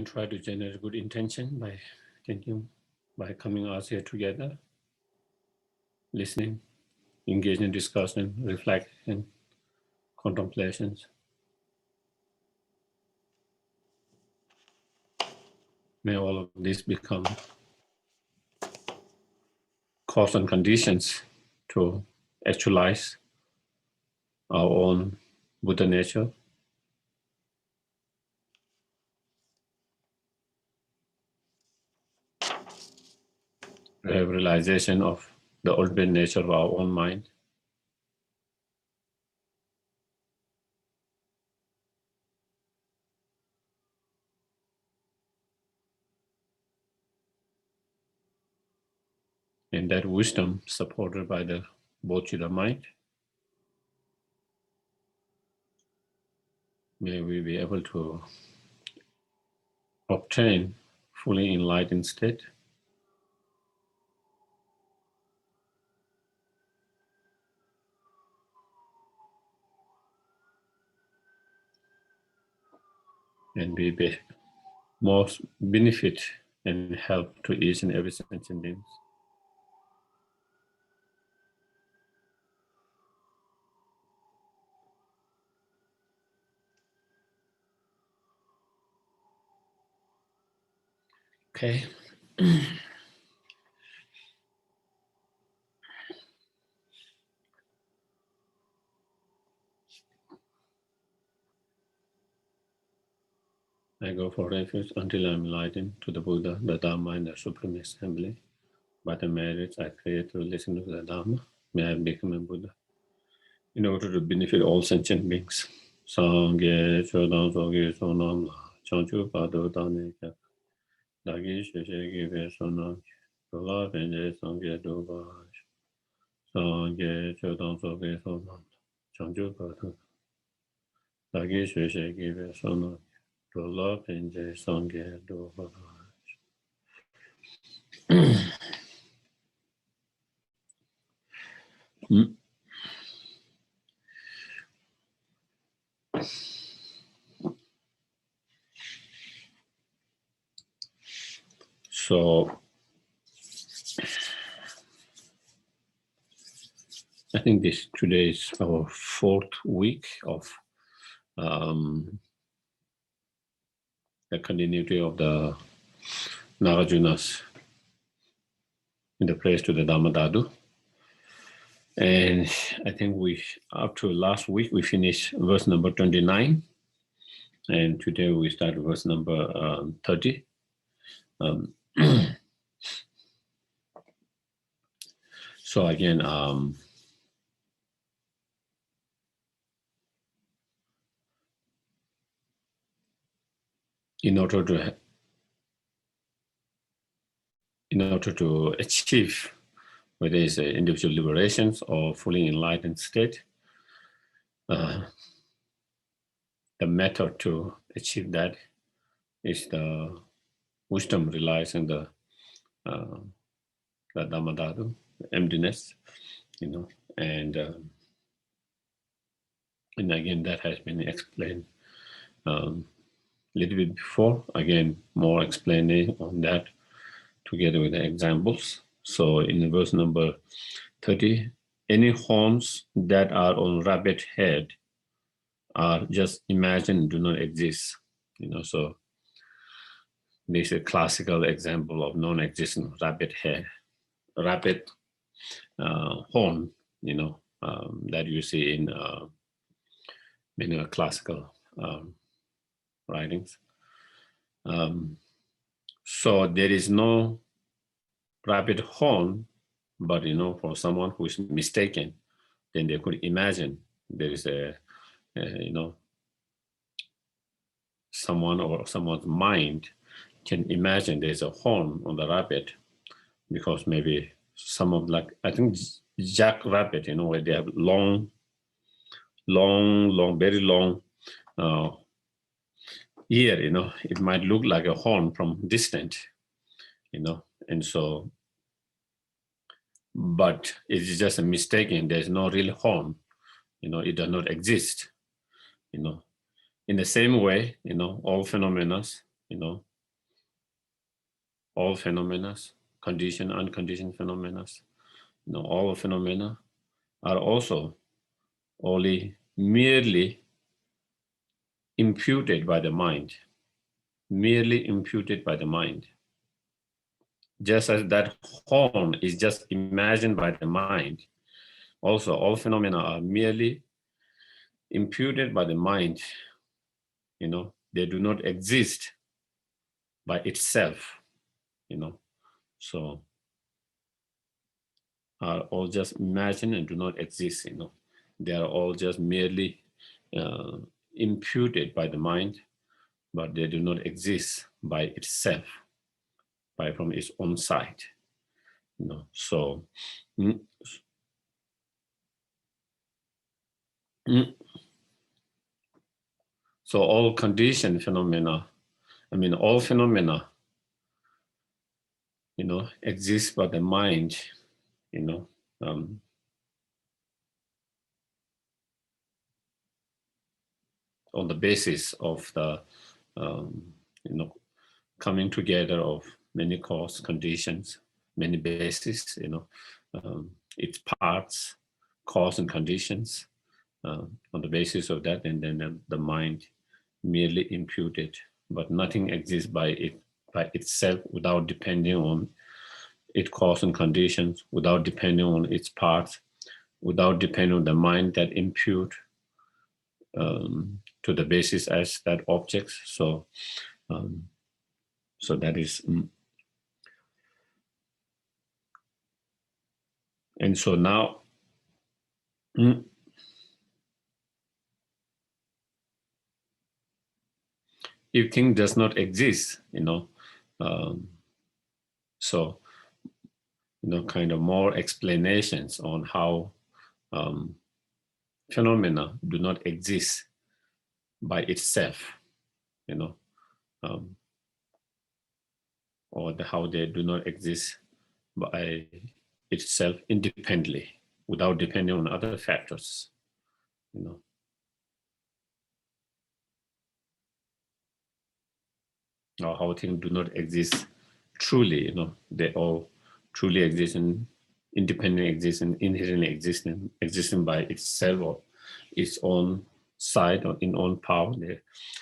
try to generate good intention by thinking, by coming us here together, listening, engaging in discussion, reflection, contemplations. May all of this become cause and conditions to actualize our own Buddha nature. To have realization of the ultimate nature of our own mind. And that wisdom supported by the Bodhicitta mind, may we be able to obtain fully enlightened state. And be most benefit and help to each and every sentient being. Okay. I go for refuge until I'm enlightened to the Buddha, the Dharma, and the Supreme Assembly. By the merits I create to listen to the Dharma, may I become a Buddha, in order to benefit all sentient beings. Sangye chodang soge sonam la, chanchu pado dane kya, dagi sheshe give sonam, dola penje sangye doba, sangye chodang soge sonam, chanchu pado, dagi sheshe give sonam, dola penje sangye doba. So I think today is our 4th week of the continuity of the Nagarjunas in the praise to the Dharmadhatu. And I think up to last week, we finished verse number 29. And today we start verse number 30. So again, in order to achieve whether it's individual liberations or fully enlightened state, the method to achieve that is the wisdom relies on the Dharmadhatu, emptiness, and again that has been explained a little bit before. Again, more explaining on that together with the examples. So in verse number 30, any horns that are on rabbit head are just imagined, do not exist. So this is a classical example of non-existent rabbit head, rabbit horn, that you see in many classical writings. So there is no rabbit horn, but for someone who is mistaken, then they could imagine there is someone or someone's mind can imagine there's a horn on the rabbit, because maybe some of I think jackrabbit, where they have long, very long ear, it might look like a horn from distant, and so, but it's just a mistaken. There's no real horn, it does not exist, in the same way, all phenomena, all phenomena, conditioned, unconditioned phenomena, all phenomena are also only merely imputed by the mind, merely imputed by the mind. Just as that horn is just imagined by the mind, also all phenomena are merely imputed by the mind. They do not exist by itself, so are all just imagined and do not exist. They are all just merely imputed by the mind, but they do not exist by itself, from its own side. So mm, mm, so all conditioned phenomena, all phenomena, exist by the mind, um, on the basis of the coming together of many cause conditions, many bases, its parts, cause and conditions. On the basis of that, and then the mind merely imputed, but nothing exists by itself without depending on its cause and conditions, without depending on its parts, without depending on the mind that impute to the basis as that objects. So that is, and so now, if thing does not exist, so kind of more explanations on how phenomena do not exist by itself, or how they do not exist by itself independently, without depending on other factors, or how things do not exist truly, they all truly exist and independently exist and inherently existing by itself or its own side or in own power, the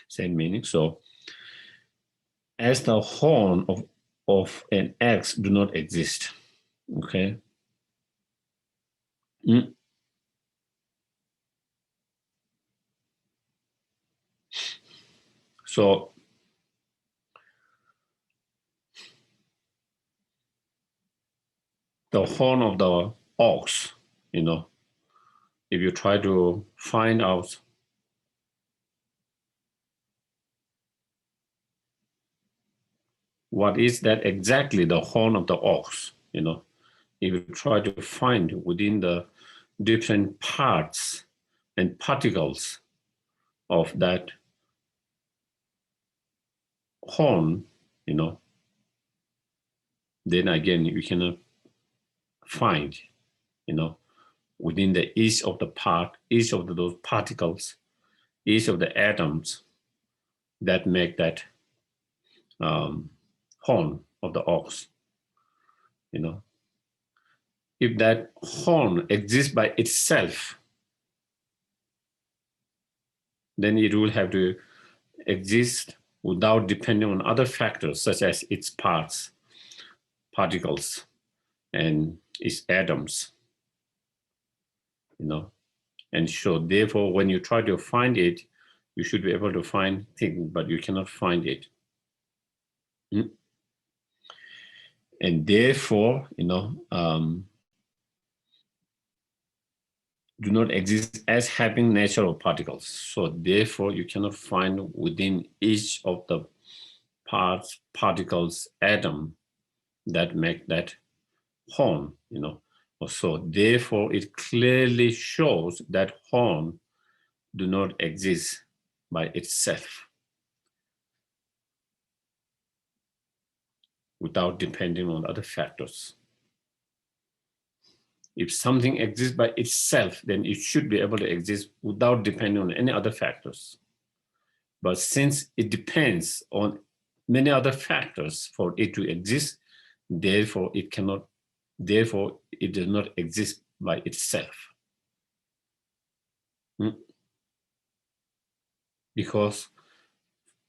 same meaning. So as the horn of an axe do not exist, okay? So the horn of the ox, if you try to find out what is that exactly, the horn of the ox, if you try to find within the different parts and particles of that horn, then again you cannot find, within the each of the part, each of those particles, each of the atoms that make that horn of the ox, if that horn exists by itself, then it will have to exist without depending on other factors such as its parts, particles, and its atoms, And so therefore, when you try to find it, you should be able to find things, but you cannot find it. And therefore, do not exist as having natural particles. So therefore, you cannot find within each of the parts, particles, atom that make that horn, So therefore, it clearly shows that horn do not exist by itself without depending on other factors. If something exists by itself, then it should be able to exist without depending on any other factors. But since it depends on many other factors for it to exist. Therefore, it does not exist by itself. Because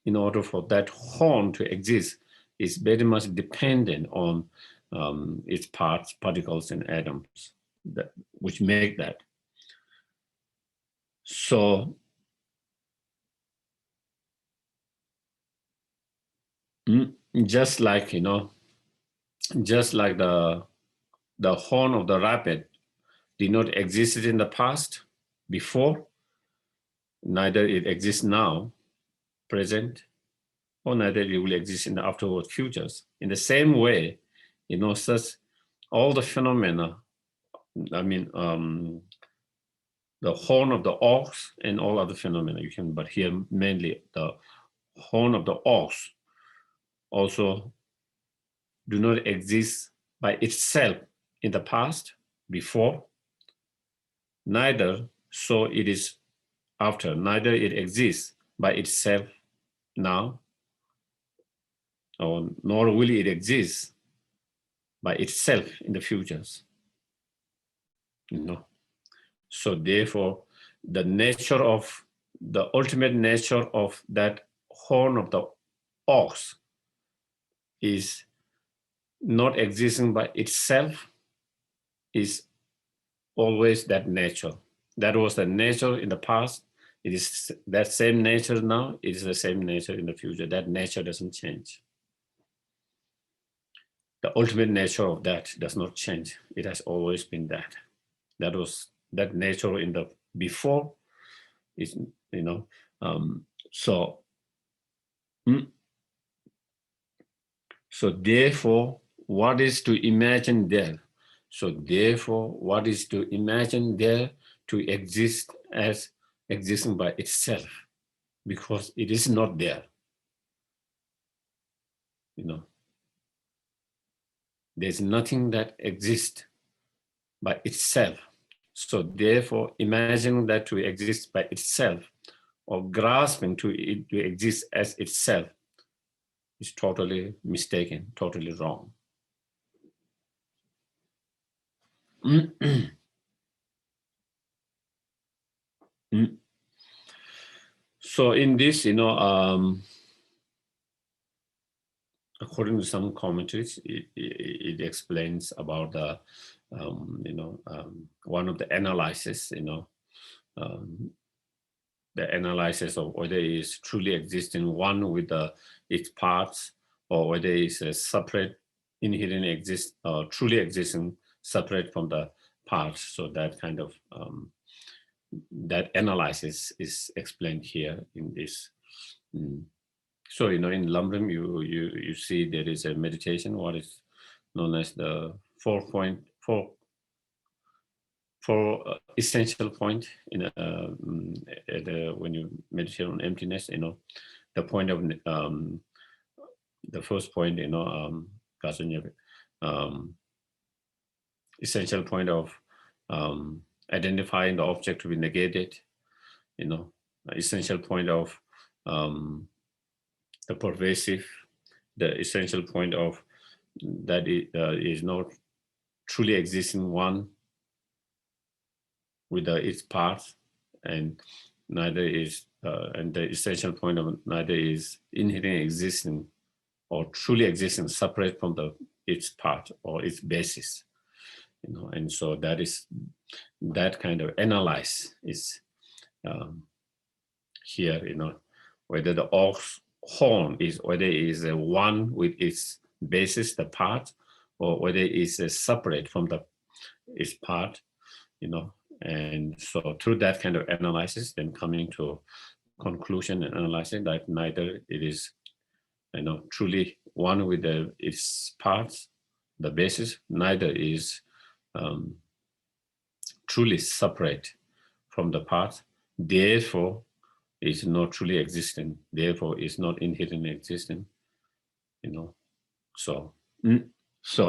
in order for that horn to exist, it's very much dependent on its parts, particles, and atoms, which make that. So, just like the horn of the rabbit did not exist in the past before, neither it exists now, present, or neither it will exist in the afterward futures. In the same way, such all the phenomena, the horn of the ox and all other phenomena but here mainly the horn of the ox also do not exist by itself in the past, before, neither so it is after, neither it exists by itself now, or nor will it exist by itself in the futures. So therefore, the ultimate nature of that horn of the ox is not existing by itself, is always that nature. That was the nature in the past. It is that same nature now. It is the same nature in the future. That nature doesn't change. The ultimate nature of that does not change. It has always been that. That was that nature in the before. Is so therefore, what is to imagine there? So therefore, what is to imagine there to exist as existing by itself? Because it is not there. There's nothing that exists by itself. So therefore, imagining that to exist by itself, or grasping to it to exist as itself, is totally mistaken, totally wrong. So in this, according to some commentaries, it explains about the, one of the analysis, the analysis of whether it is truly existing one with its parts, or whether it is a separate, inherent truly existing separate from the parts. So that kind of that analysis is explained here in this. So in Lumbrim, you see there is a meditation, what is known as the 4 essential point when you meditate on emptiness. The point of the first point, essential point of identifying the object to be negated. Essential point of the pervasive, the essential point of that it is not truly existing one with its parts, and neither is and the essential point of neither is inherently existing or truly existing separate from its part or its basis. And so that is that kind of analyze is here. Whether the ox horn is whether it is a one with its basis, the part, or whether it is separate from its part. And so through that kind of analysis, then coming to conclusion and analyzing that neither it is truly one with its parts, the basis, neither is truly separate from the parts, therefore is not truly existing, therefore is not inherently existing. So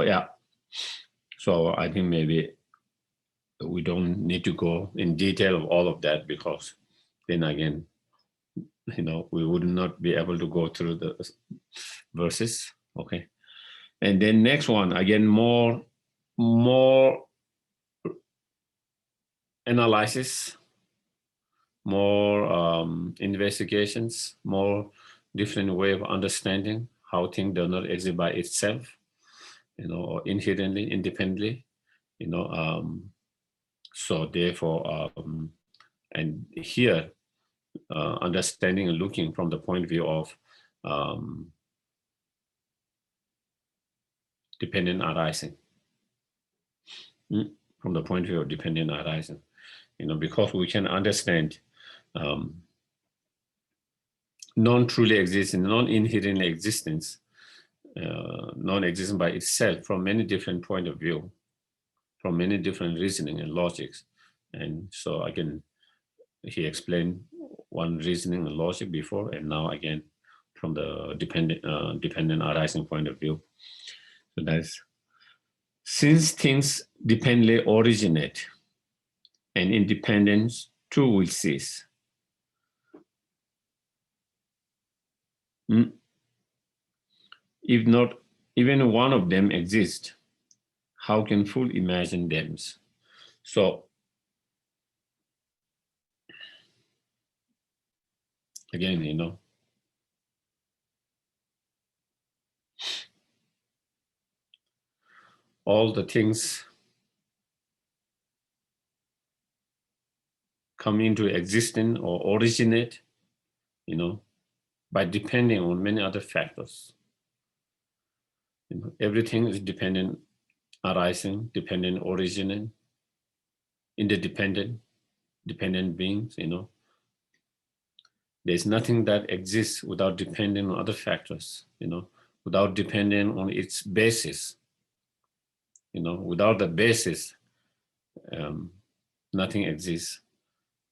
yeah, so I think maybe we don't need to go in detail of all of that, because then again we would not be able to go through the verses. Okay. And then next one, again, more analysis, more investigations, more different way of understanding how things do not exist by itself, or inherently, independently, so therefore, and here, understanding and looking from the point of view of dependent arising, from the point of view of dependent arising, because we can understand non-truly existing, non-inherent existence, non-existent by itself from many different point of view, from many different reasoning and logics. And so again, he explained one reasoning and logic before, and now again from the dependent arising point of view. So that's, since things dependently originate, and independence too will cease. If not even one of them exists, how can full imagine them? So again, all the things come into existence or originate, by depending on many other factors. Everything is dependent arising, dependent originating, interdependent, dependent beings, There's nothing that exists without depending on other factors, without depending on its basis. Without the basis, nothing exists.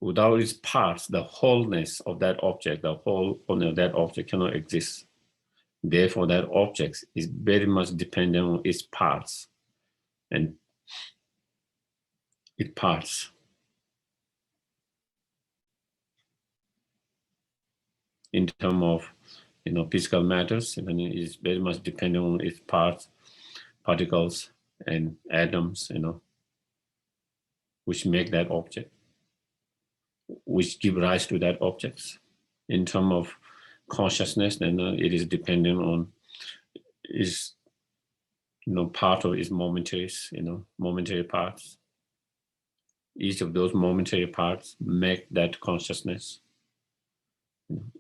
Without its parts, the wholeness of that object, the whole of that object cannot exist. Therefore, that object is very much dependent on its parts and its parts. In terms of, physical matters, it is very much dependent on its parts, particles, and atoms, which make that object, which give rise to that object. In terms of consciousness, then it is dependent on its, part of its momentaries, momentary parts. Each of those momentary parts make that consciousness.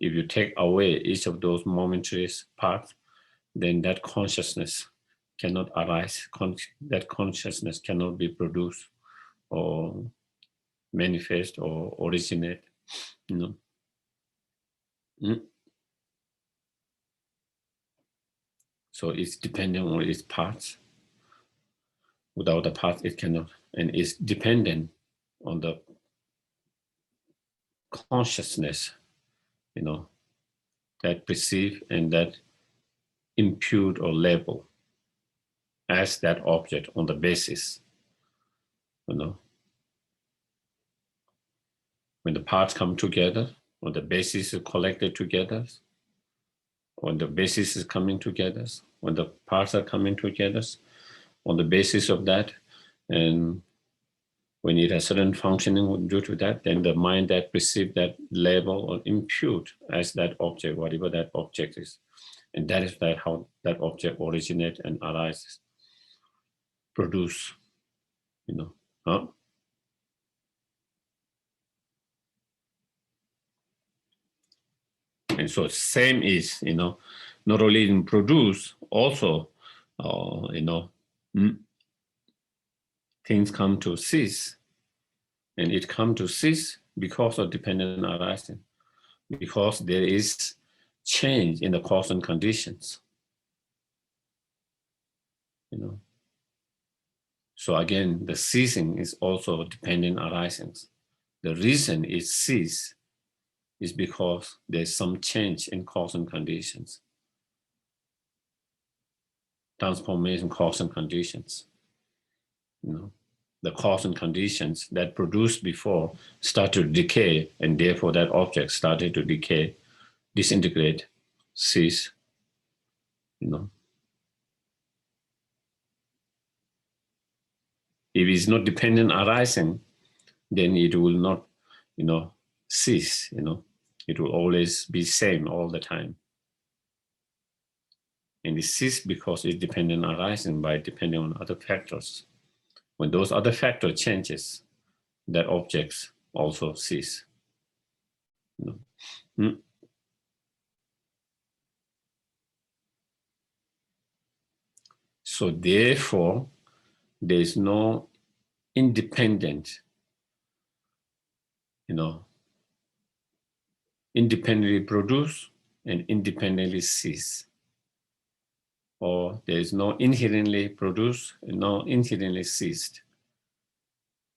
If you take away each of those momentary parts, then that consciousness cannot arise. That consciousness cannot be produced or manifest or originate. So it's dependent on its parts. Without the parts, it cannot, and it's dependent on the consciousness, that perceive and that impute or label as that object on the basis, when the parts come together, or the basis is collected together, or the basis is coming together, when the parts are coming together, on the basis of that, and when it has certain functioning due to that, then the mind that perceives that label or impute as that object, whatever that object is. And that is how that object originates and arises, produce, And so same is, not only in produce, also, things come to cease. And it come to cease because of dependent arising, because there is change in the cause and conditions. So again, the ceasing is also dependent arising. The reason it cease is because there's some change in cause and conditions. Transformation, cause and conditions. The cause and conditions that produced before start to decay, and therefore that object started to decay disintegrate, cease, you know. If it's not dependent arising, then it will not, you know, cease, you know. It will always be same all the time. And it cease because it's dependent arising by depending on other factors. When those other factor changes, that objects also cease. You know? So therefore, there is no independent, you know, independently produce and independently cease. Or there is no inherently produced and no inherently ceased.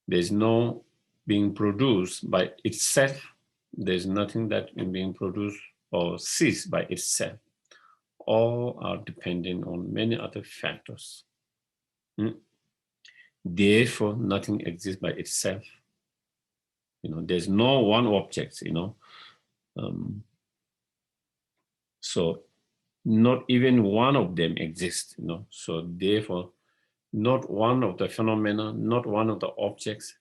There is no being produced by itself. There's nothing that is being produced or ceased by itself. All are dependent on many other factors. Therefore, nothing exists by itself. You know, there's no one object, you know. So not even one of them exists, you know. So therefore, not one of the phenomena, not one of the objects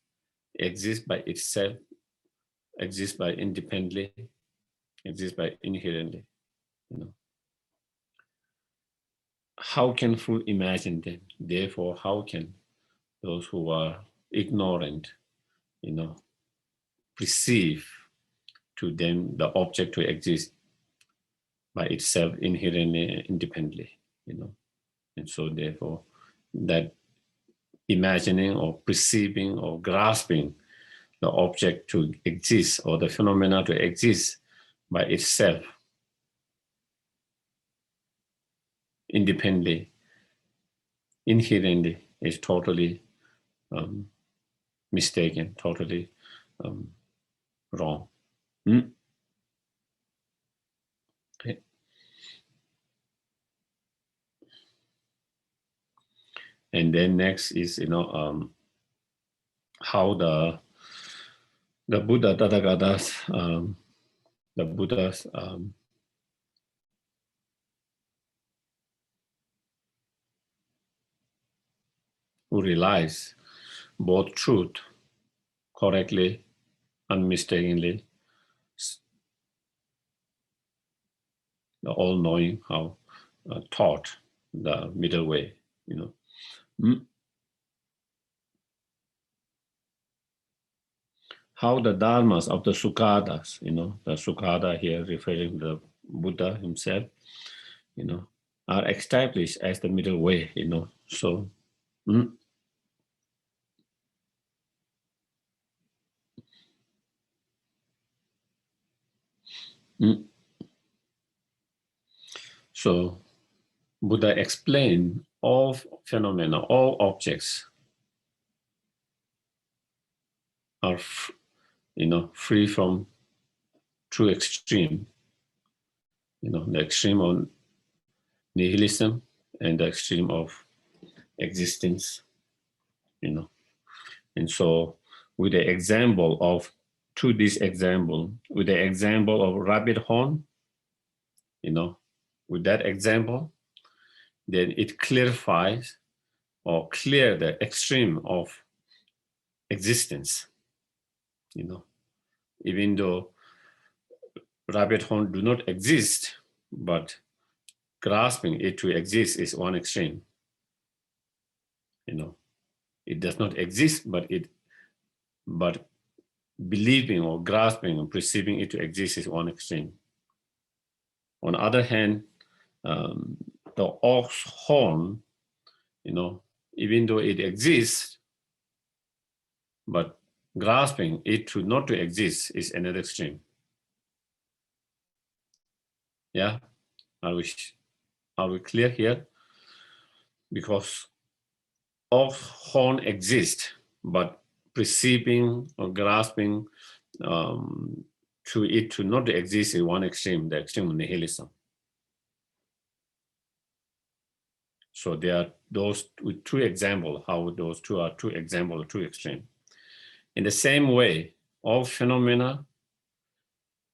exists by itself, exists by independently, exists by inherently, you know. How can fool imagine them? Therefore, how can those who are ignorant, you know, perceive to them the object to exist by itself inherently, independently, you know? And so therefore, that imagining or perceiving or grasping the object to exist or the phenomena to exist by itself independently, inherently is totally mistaken, totally wrong. Okay. And then next is, you know, how the Buddha Tathagatas, the Buddhas who realize both truth correctly, unmistakably, the all-knowing, how taught the middle way, you know. How the dharmas of the Sukhadas, you know, the Sukhada here referring to the Buddha himself, you know, are established as the middle way, you know. So, so Buddha explained all phenomena, all objects are, you know, free from true extreme, you know, the extreme of nihilism and the extreme of existence, you know. And so with the example of, to this example, with the example of rabbit horn, you know, with that example, then it clarifies or clear the extreme of existence, you know. Even though rabbit horn do not exist, but grasping it to exist is one extreme, you know. It does not exist, but believing or grasping and perceiving it to exist is one extreme. On the other hand, the ox horn, you know, even though it exists, but grasping it to not to exist is another extreme. Yeah, are we clear here? Because ox horn exists, but perceiving or grasping to it to not exist is one extreme, the extreme of nihilism. So there are those two examples, how those two are two examples, two extremes. In the same way, all phenomena,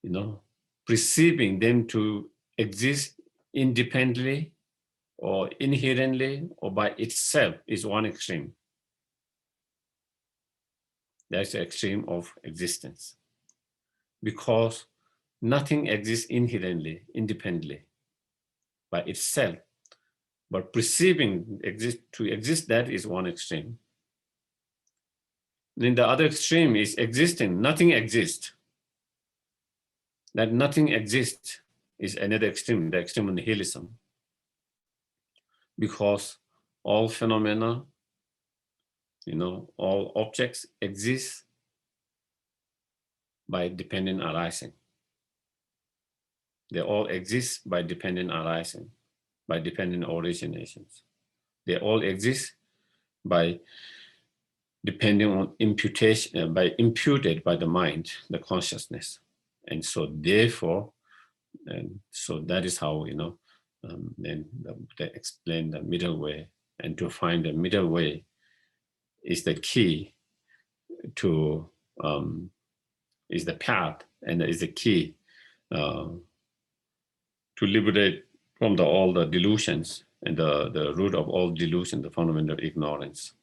you know, perceiving them to exist independently or inherently or by itself is one extreme. That's the extreme of existence. Because nothing exists inherently, independently, by itself. But perceiving to exist, that is one extreme. Then the other extreme is existing, nothing exists. That nothing exists is another extreme, the extreme of nihilism. Because all phenomena, all objects exist by dependent arising. They all exist by dependent arising, by dependent originations. They all exist by depending on imputation, by imputed by the mind, the consciousness. And so therefore, so that is how, then they explain the middle way. And to find the middle way is the key to, is the path, and is the key to liberate from all the delusions and the root of all delusion, the fundamental ignorance.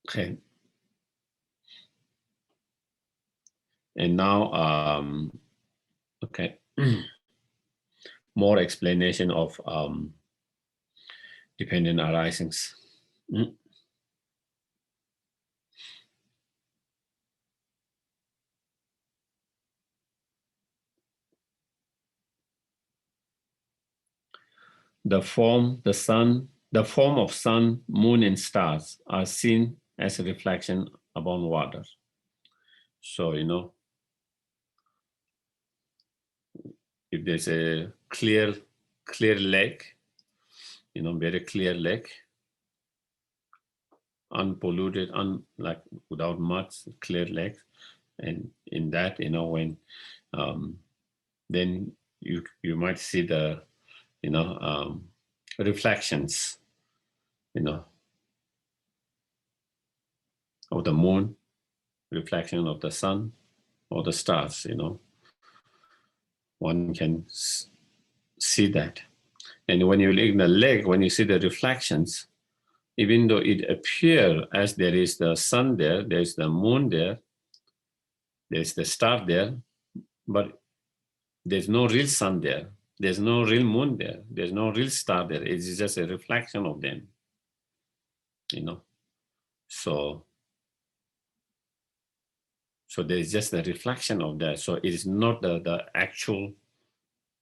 Okay. And now, okay, more explanation of dependent arisings. The form of sun, moon, and stars are seen as a reflection upon water. So, if there's a clear lake, very clear lake, unpolluted, like without much, clear lake, and in that, when then you might see the reflections of the moon, reflection of the sun, or the stars. One can see that. And when you look in the lake, when you see the reflections, even though it appears as there is the sun there, there's the moon there, there's the star there, but there's no real sun there. There's no real moon there. There's no real star there. It's just a reflection of them, So there's just a reflection of that. So it is not the actual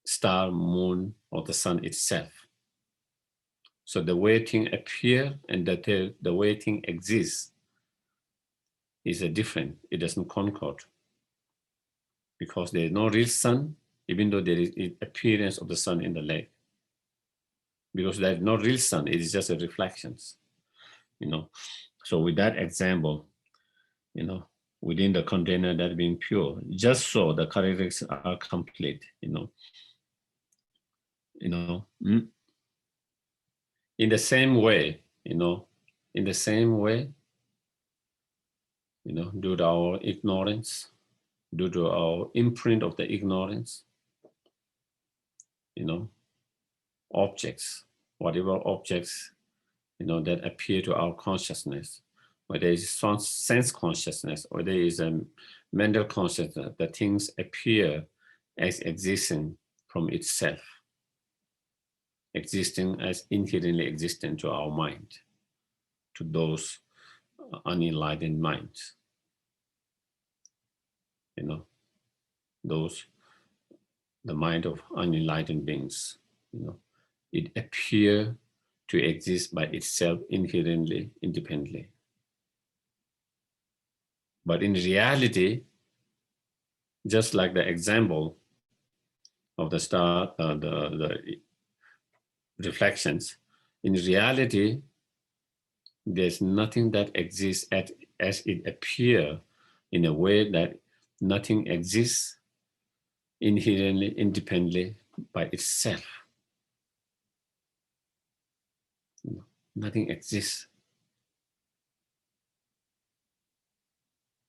star, moon, or the sun itself. So the way things appear and the way things exist is different. It doesn't concord. Because there is no real sun, even though there is appearance of the sun in the lake. Because there is no real sun, it is just a reflections. So with that example, within the container that being pure, just so the characteristics are complete, In the same way, due to our ignorance, due to our imprint of the ignorance, objects, whatever objects, that appear to our consciousness, whether it's sense consciousness or there is a mental consciousness, the things appear as existing from itself, existing as inherently existent to our mind, to those unenlightened minds. The mind of unenlightened beings, it appears to exist by itself inherently, independently. But in reality, just like the example of the star, the reflections, in reality, there's nothing that exists as it appears in a way that nothing exists inherently, independently by itself. Nothing exists.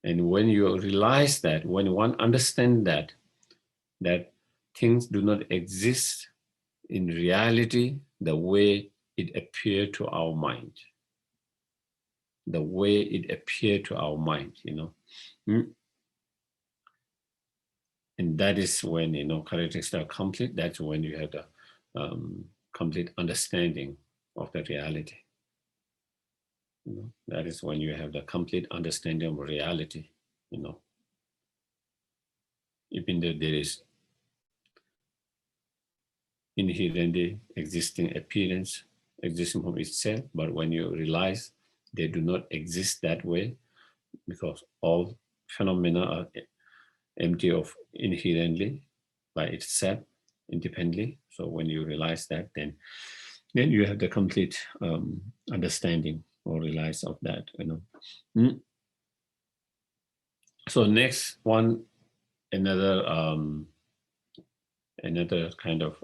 And when you realize that, when one understands that things do not exist in reality the way it appeared to our mind, the way it appeared to our mind, Mm. And that is when, characteristics are complete. That's when you have the complete understanding of the reality. That is when you have the complete understanding of reality, even though there is inherently existing appearance, existing from itself, but when you realize they do not exist that way, because all phenomena are empty of inherently by itself, independently. So when you realize that, then you have the complete understanding or realize of that. Mm. So next one, another kind of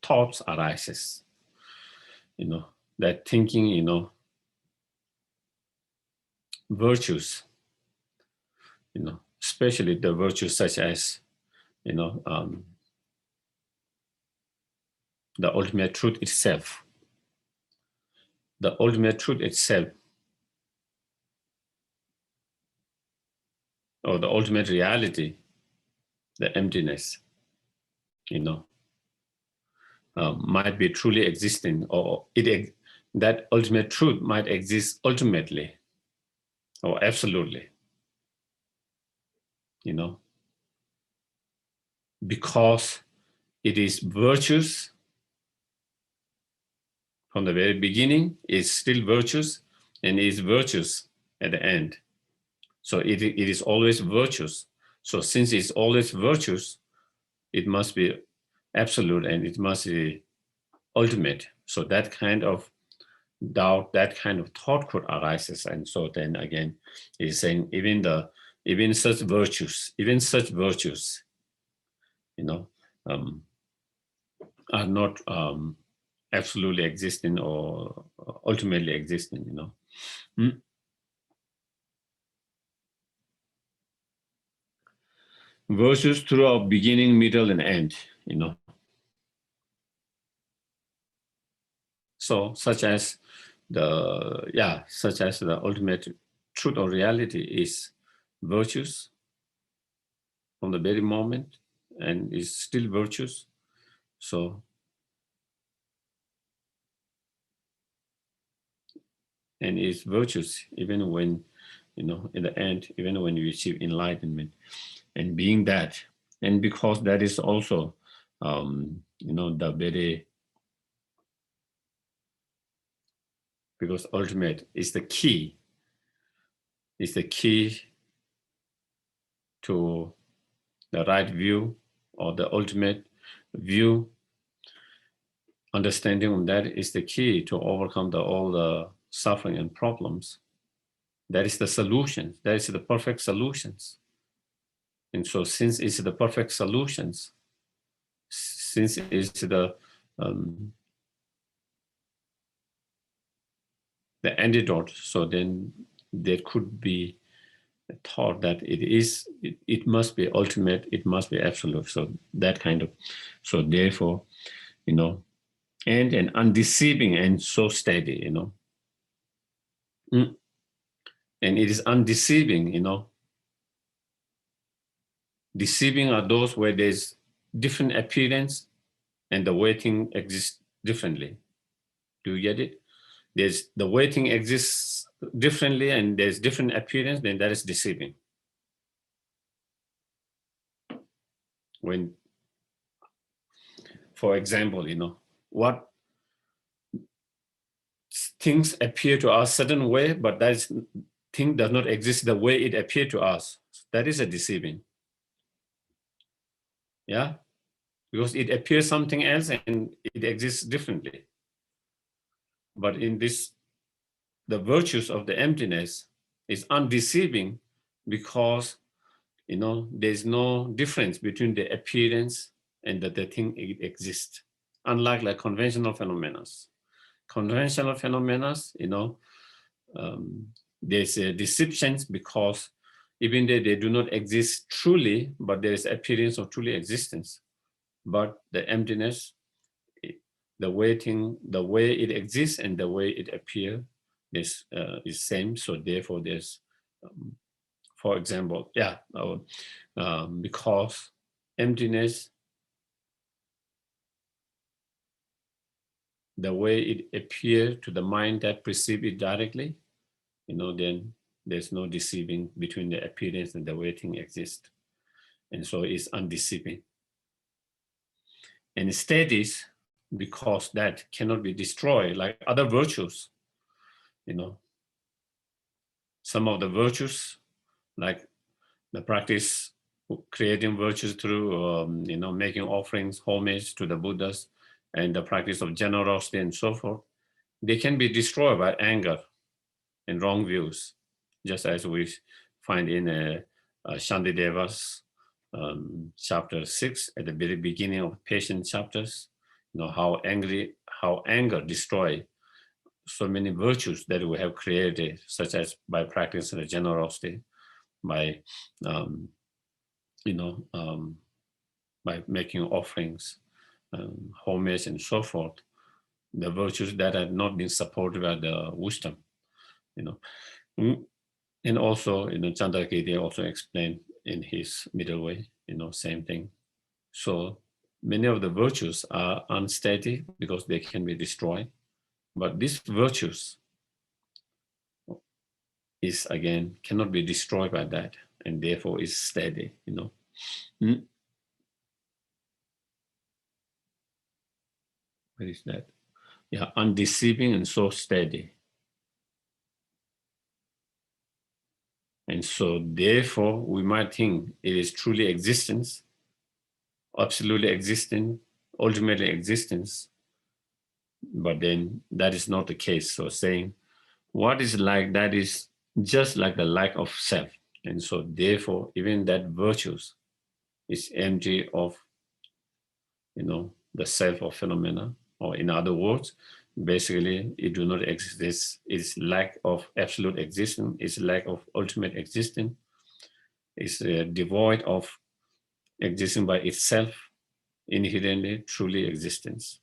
thoughts arises. That thinking, virtues, especially the virtues such as, the ultimate truth itself. The ultimate truth itself, or the ultimate reality, the emptiness, might be truly existing, or that ultimate truth might exist ultimately or absolutely, because it is virtuous from the very beginning, is still virtuous, and is virtuous at the end. So it is always virtuous. So since it's always virtuous, it must be absolute and it must be ultimate. So that kind of doubt, that kind of thought could arise. And so then again, he's saying even such virtues, are not absolutely existing or ultimately existing, Mm. Virtues throughout beginning, middle, and end. So such as the ultimate truth or reality is virtuous from the very moment and is still virtuous. So, and is virtuous even when, in the end, even when you achieve enlightenment, and being that, and because that is also, the very, because ultimate is the key to the right view, or the ultimate view. Understanding of that is the key to overcome all the suffering and problems. That is the solution. That is the perfect solutions. And so since it's the perfect solutions, since it's the antidote, so then there could be a thought that it must be ultimate, it must be absolute. So that kind of, so therefore, and undeceiving and so steady, Mm. And it is undeceiving, Deceiving are those where there's different appearance and the waiting exists differently. Do you get it? There's the waiting exists differently and there's different appearance, then that is deceiving. When, for example, what things appear to us certain way, but that thing does not exist the way it appeared to us. That is a deceiving. Yeah, because it appears something else and it exists differently. But in this, the virtues of the emptiness is undeceiving because, there's no difference between the appearance and that the thing exists. Unlike like conventional phenomena. Conventional phenomena, there's a deceptions because, even though they do not exist truly, but there is appearance of truly existence. But the emptiness, the way it exists and the way it appears is same. So therefore, there's, for example, because emptiness, the way it appears to the mind that perceives it directly, then there's no deceiving between the appearance and the way thing exists. And so it's undeceiving. And it steadies because that cannot be destroyed like other virtues. Some of the virtues, like the practice creating virtues through, making offerings, homage to the Buddhas, and the practice of generosity and so forth, they can be destroyed by anger and wrong views, just as we find in Shantideva's chapter 6 at the very beginning of patient chapters. How anger destroy so many virtues that we have created, such as by practicing the generosity, by by making offerings, homage, and so forth, the virtues that have not been supported by the wisdom. And also, Chandrakirti also explained in his middle way, same thing. So many of the virtues are unsteady because they can be destroyed. But these virtues is, again, cannot be destroyed by that, and therefore is steady, What is that? Yeah, undeceiving and so steady. And so therefore, we might think it is truly existence, absolutely existing, ultimately existence, but then that is not the case. So saying what is like, that is just like the lack of self. And so therefore, even that virtues is empty of, the self of phenomena, or in other words, basically it do not exist. It's lack of absolute existence, it's lack of ultimate existence, it's devoid of existing by itself, inherently, truly existence.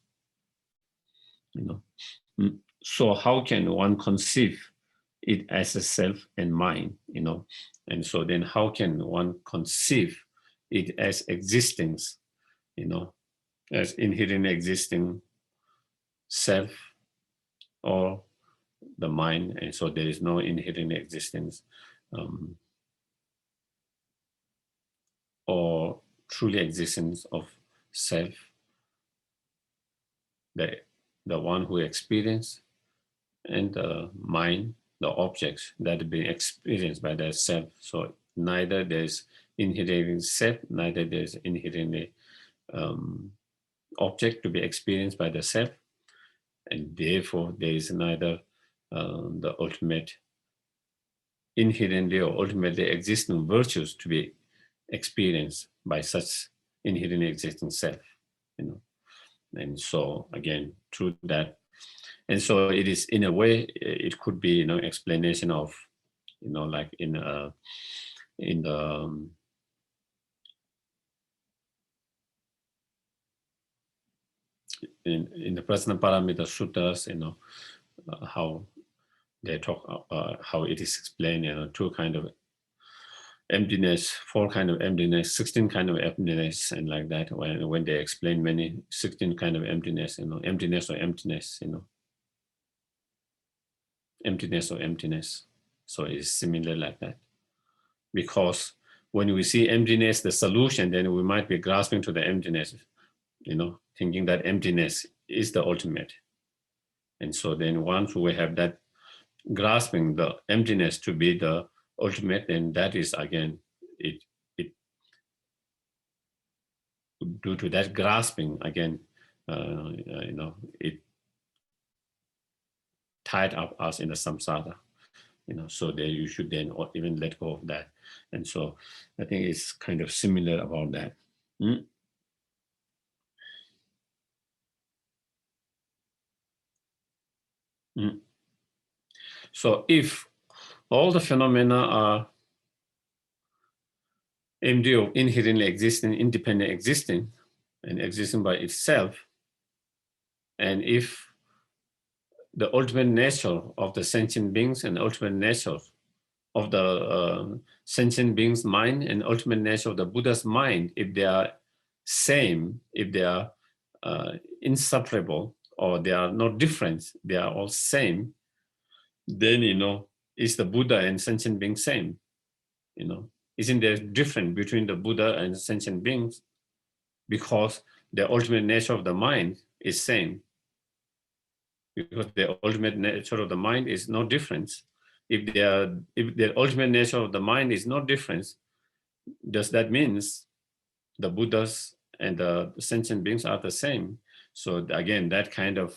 So how can one conceive it as a self and mind? And so then how can one conceive it as existence? As inherent existing self or the mind, and so there is no inherent existence or truly existence of self, the one who experience, and the mind, the objects that are being experienced by the self. So neither there's inherent self, neither there's inherent object to be experienced by the self, and therefore there is neither the ultimate inherently or ultimately existing virtues to be experienced by such inherently existing self. And so again, through that, and so it is, in a way, it could be, explanation of, like in the in the Prajnaparamita Sutras, how they talk, how it is explained, two kind of emptiness, 4 kind of emptiness, 16 kind of emptiness, and like that. When they explain many 16 kind of emptiness, emptiness or emptiness, emptiness or emptiness. So it's similar like that. Because when we see emptiness, the solution, then we might be grasping to the emptiness, thinking that emptiness is the ultimate. And so then once we have that grasping the emptiness to be the ultimate, then that is, again, it due to that grasping, again, it tied up us in the samsara, so that you should then even let go of that. And so I think it's kind of similar about that. So if all the phenomena are empty of inherently existing, independent existing, and existing by itself. And if the ultimate nature of the sentient beings and ultimate nature of the sentient beings' mind and ultimate nature of the Buddha's mind, if they are same, if they are inseparable, or they are not different, they are all same, then, is the Buddha and sentient being same? Isn't there difference between the Buddha and sentient beings? Because the ultimate nature of the mind is same. Because the ultimate nature of the mind is no difference. If the ultimate nature of the mind is no difference, does that mean the Buddhas and the sentient beings are the same? So again, that kind of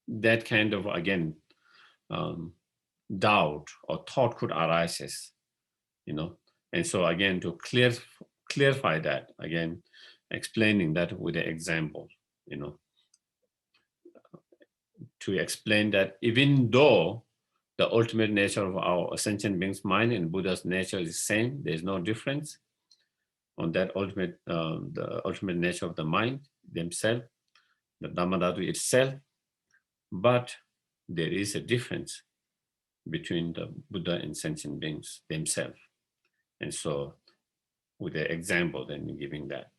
again doubt or thought could arise, And so again, to clarify that, again, explaining that with an example, to explain that even though the ultimate nature of our sentient beings' mind and Buddha's nature is the same, there's no difference on that the ultimate nature of the mind themselves, the Dharmadhatu itself, but there is a difference between the Buddha and sentient beings themselves. And so with the example, then giving that.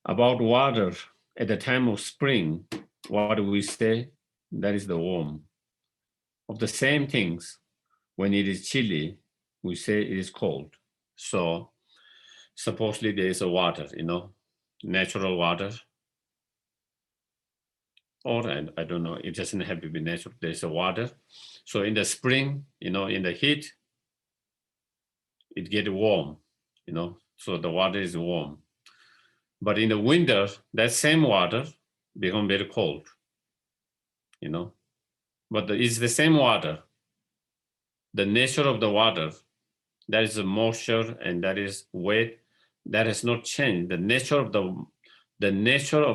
About water, at the time of spring, what do we say? That is the warm. Of the same things, when it is chilly, we say it is cold. So supposedly there is a water, natural water, or I don't know, it doesn't have to be natural, there's a water. So in the spring, in the heat, it gets warm, so the water is warm. But in the winter, that same water becomes very cold, But it's the same water. The nature of the water, that is the moisture and that is wet, that has not changed. The nature of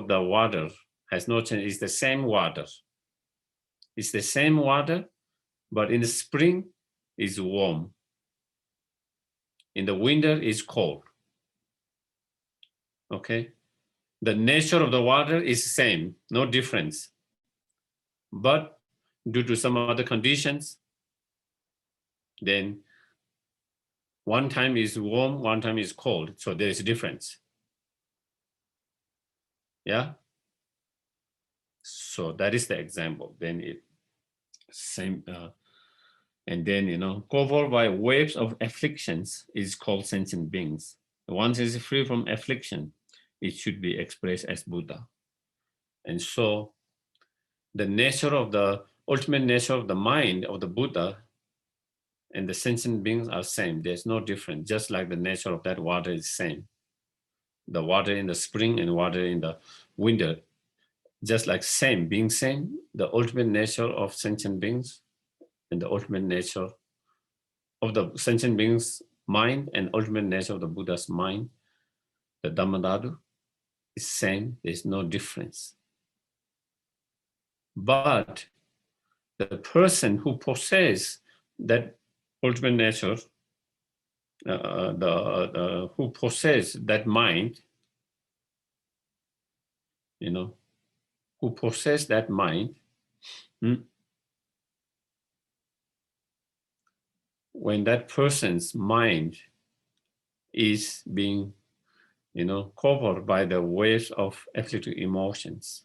the water has not changed. It's the same water. It's the same water, but in the spring it's warm. In the winter it's cold. Okay? The nature of the water is the same, no difference. But due to some other conditions, then one time is warm, one time is cold. So there is a difference. Yeah? So that is the example. Then it same, and then covered by waves of afflictions is called sentient beings. Once is free from affliction, it should be expressed as Buddha. And so the nature of the ultimate nature of the mind of the Buddha and the sentient beings are same. There's no difference. Just like the nature of that water is same. The water in the spring and water in the winter, just like same, being same, the ultimate nature of sentient beings and the ultimate nature of the sentient beings' mind and ultimate nature of the Buddha's mind, the Dharmadhatu, is same. There's no difference. But the person who possesses that ultimate nature, who possesses that mind, who possess that mind, when that person's mind is being, covered by the waves of afflictive emotions,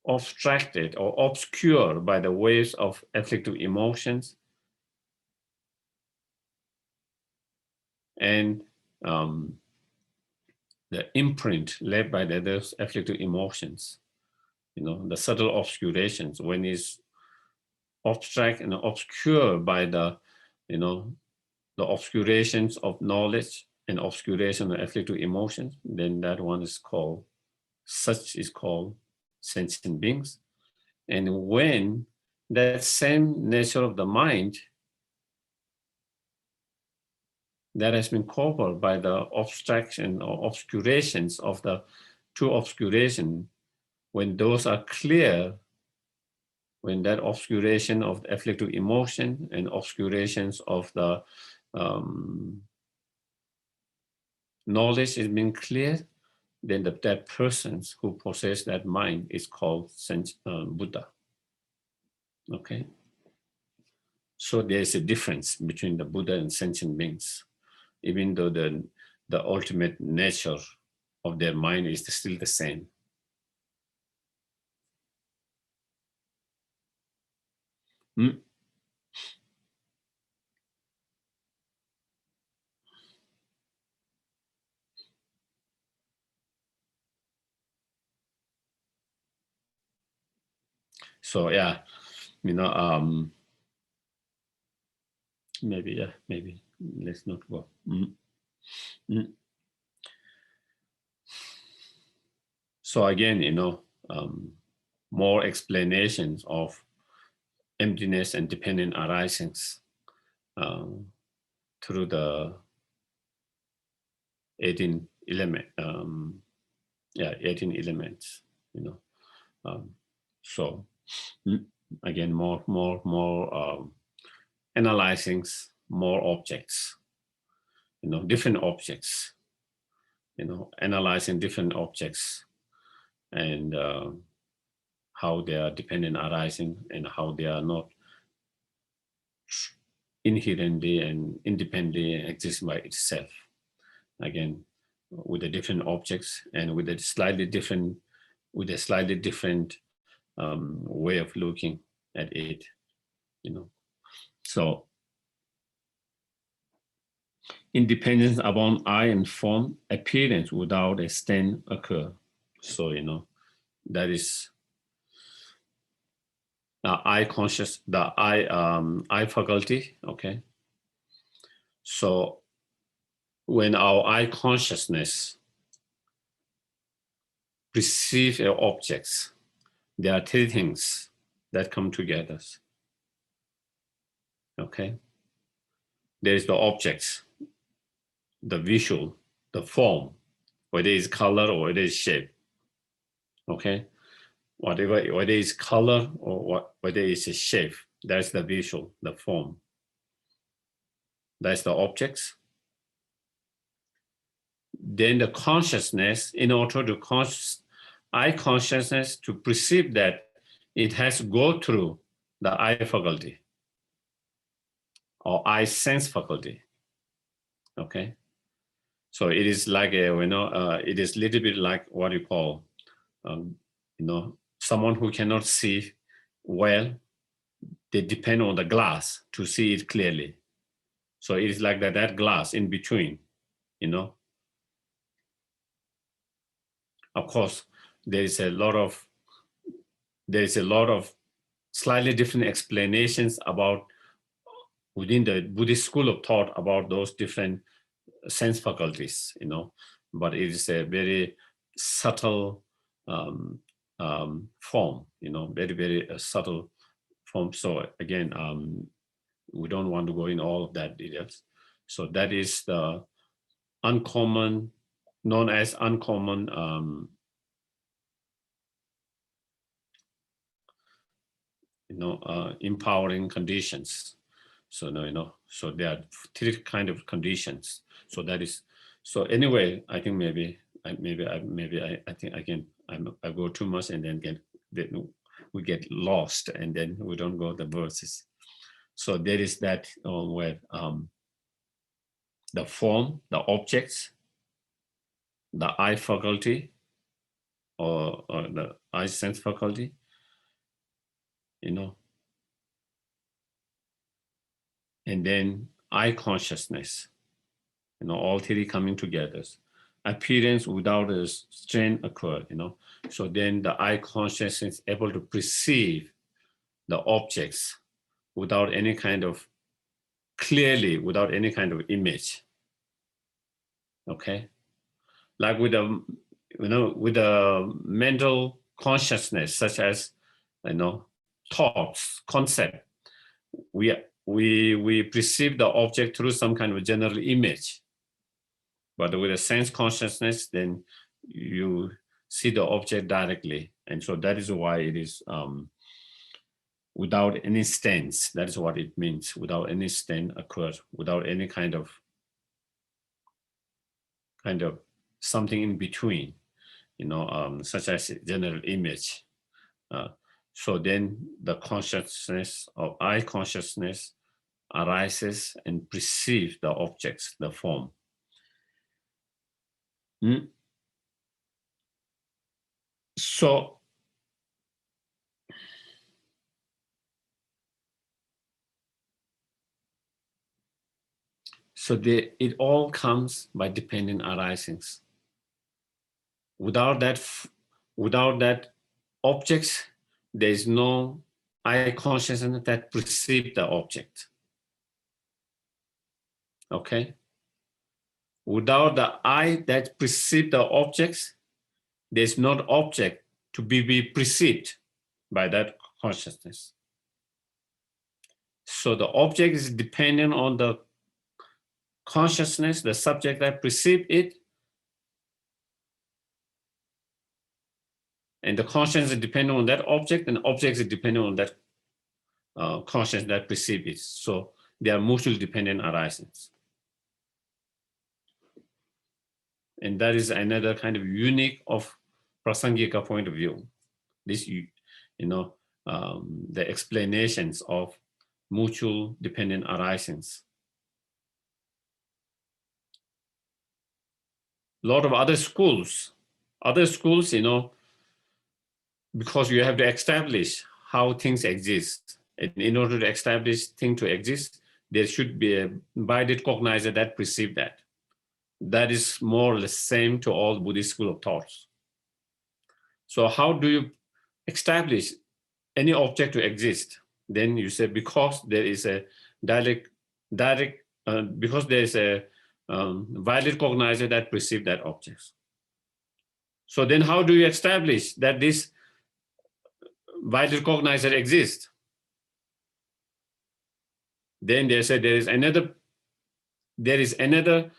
obstructed or obscured by the waves of afflictive emotions, and the imprint left by those afflictive emotions, the subtle obscurations, when it's obstruct and obscured by the obscurations of knowledge and obscuration of afflictive emotions, then that one is called sentient beings. And when that same nature of the mind that has been covered by the obstruction or obscurations of the two obscuration, when those are clear, when that obscuration of the afflictive emotion and obscurations of the knowledge is being cleared, then that persons who possess that mind is called Buddha. Okay? So there's a difference between the Buddha and sentient beings, even though the ultimate nature of their mind is still the same. So yeah, maybe let's not go. So again, more explanations of emptiness and dependent arisings through the 18 elements, so again, more analyzing more objects, different objects, analyzing different objects and how they are dependent arising and how they are not inherently and independently exist by itself. Again, with the different objects and with a slightly different way of looking at it, So independence upon I and form, appearance without a stand occur. So that is I conscious, the I faculty. Okay. So when our I consciousness perceive objects, there are three things that come together. Okay. There is the objects, the visual, the form, whether it's color or whether it's shape. Okay. Whether it's color or whether it's a shape, that's the visual, the form. That's the objects. Then the consciousness, in order to I consciousness to perceive that, it has to go through the I faculty or I sense faculty. Okay. So it is like it is a little bit like what you call, someone who cannot see well, they depend on the glass to see it clearly. So it is like that glass in between, Of course, there is a lot of slightly different explanations about within the Buddhist school of thought about those different sense faculties, but it is a very subtle form, very, very subtle form. So again, we don't want to go in all of that details. So that is the uncommon, known as uncommon, empowering conditions. So so there are three kind of conditions. So that is, so anyway, I think maybe I think again I go too much and then we get lost and then we don't go the verses. So there is that where the form, the objects, the eye faculty or the eye sense faculty, and then eye consciousness, all three coming together. Appearance without a strain occur, So then the eye consciousness is able to perceive the objects without any kind of, clearly without any kind of image. Okay? Like with a mental consciousness, such as, thoughts, concept, we perceive the object through some kind of general image. But with a sense consciousness, then you see the object directly. And so that is why it is without any stance. That is what it means. Without any stand occurs, without any kind of something in between, such as general image. So then the consciousness of I consciousness arises and perceives the objects, the form. So it all comes by dependent arisings. Without that objects, there is no I consciousness that perceives the object. Okay? Without the I that perceives the objects, there's not object to be perceived by that consciousness. So the object is dependent on the consciousness, the subject that perceives it, and the consciousness is dependent on that object, and the object is dependent on that consciousness that perceives it. So they are mutually dependent arisings. And that is another kind of unique of Prasangika point of view. This, the explanations of mutual dependent arisings. A lot of other schools, because you have to establish how things exist. And in order to establish things to exist, there should be a embodied cognizer that perceives that. That is more or less same to all Buddhist school of thoughts. So how do you establish any object to exist? Then you say, because there is a because there is a valid cognizer that perceives that object. So then how do you establish that this valid cognizer exists? Then they say there is another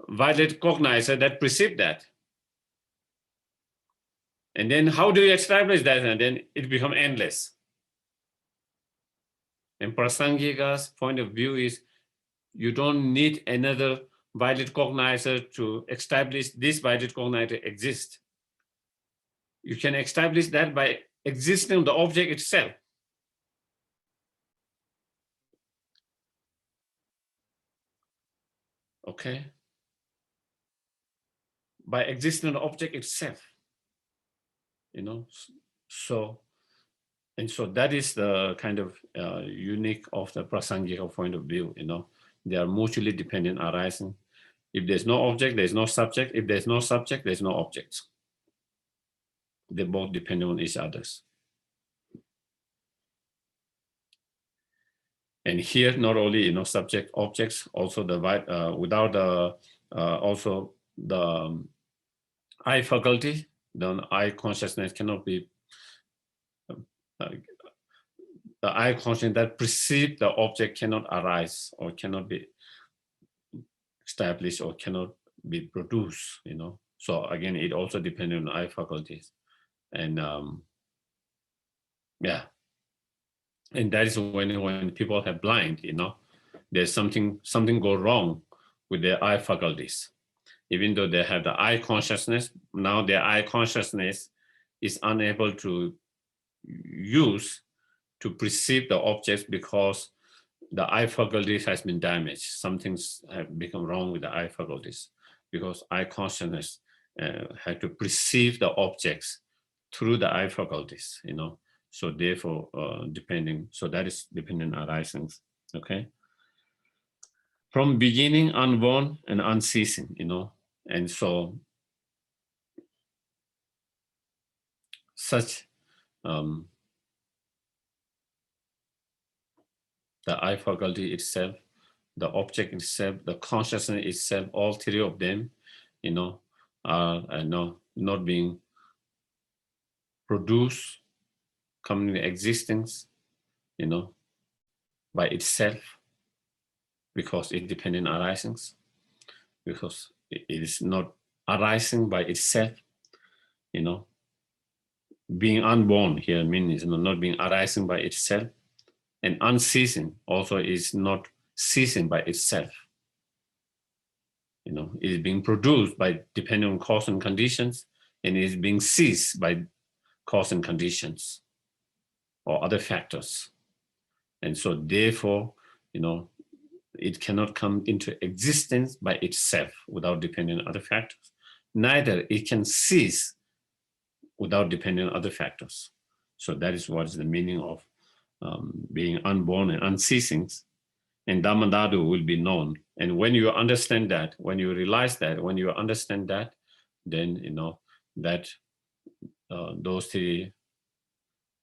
valid cognizer that perceives that. And then how do you establish that? And then it becomes endless. And Prasangika's point of view is you don't need another valid cognizer to establish this valid cognizer exists. You can establish that by existing the object itself. Okay? By existing the object itself. So that is the kind of unique of the Prasangika point of view. They are mutually dependent arising. If there's no object, there's no subject. If there's no subject, there's no objects. They both depend on each other. And here, not only subject objects, also the without the also the I faculty, then I consciousness cannot be the I consciousness that perceives the object cannot arise or cannot be established or cannot be produced. So again, it also depends on I faculties, and and that is when people have blind, there's something go wrong with their eye faculties. Even though they have the eye consciousness, now their eye consciousness is unable to use to perceive the objects because the eye faculties has been damaged. Some things have become wrong with the eye faculties because eye consciousness had to perceive the objects through the eye faculties, So therefore, so that is dependent arisings, okay? From beginning, unborn and unceasing, and so such the eye faculty itself, the object itself, the consciousness itself, all three of them, are not being produced, coming into existence, by itself, because it dependent arisings, because it is not arising by itself, being unborn here means not being arising by itself, and unceasing also is not ceasing by itself. It is being produced by depending on cause and conditions, and is being ceased by cause and conditions or other factors. And so therefore, it cannot come into existence by itself without depending on other factors. Neither it can cease without depending on other factors. So that is what is the meaning of being unborn and unceasing. And Dharmadhatu will be known. And when you understand that, when you realize that, when you understand that, then that those three,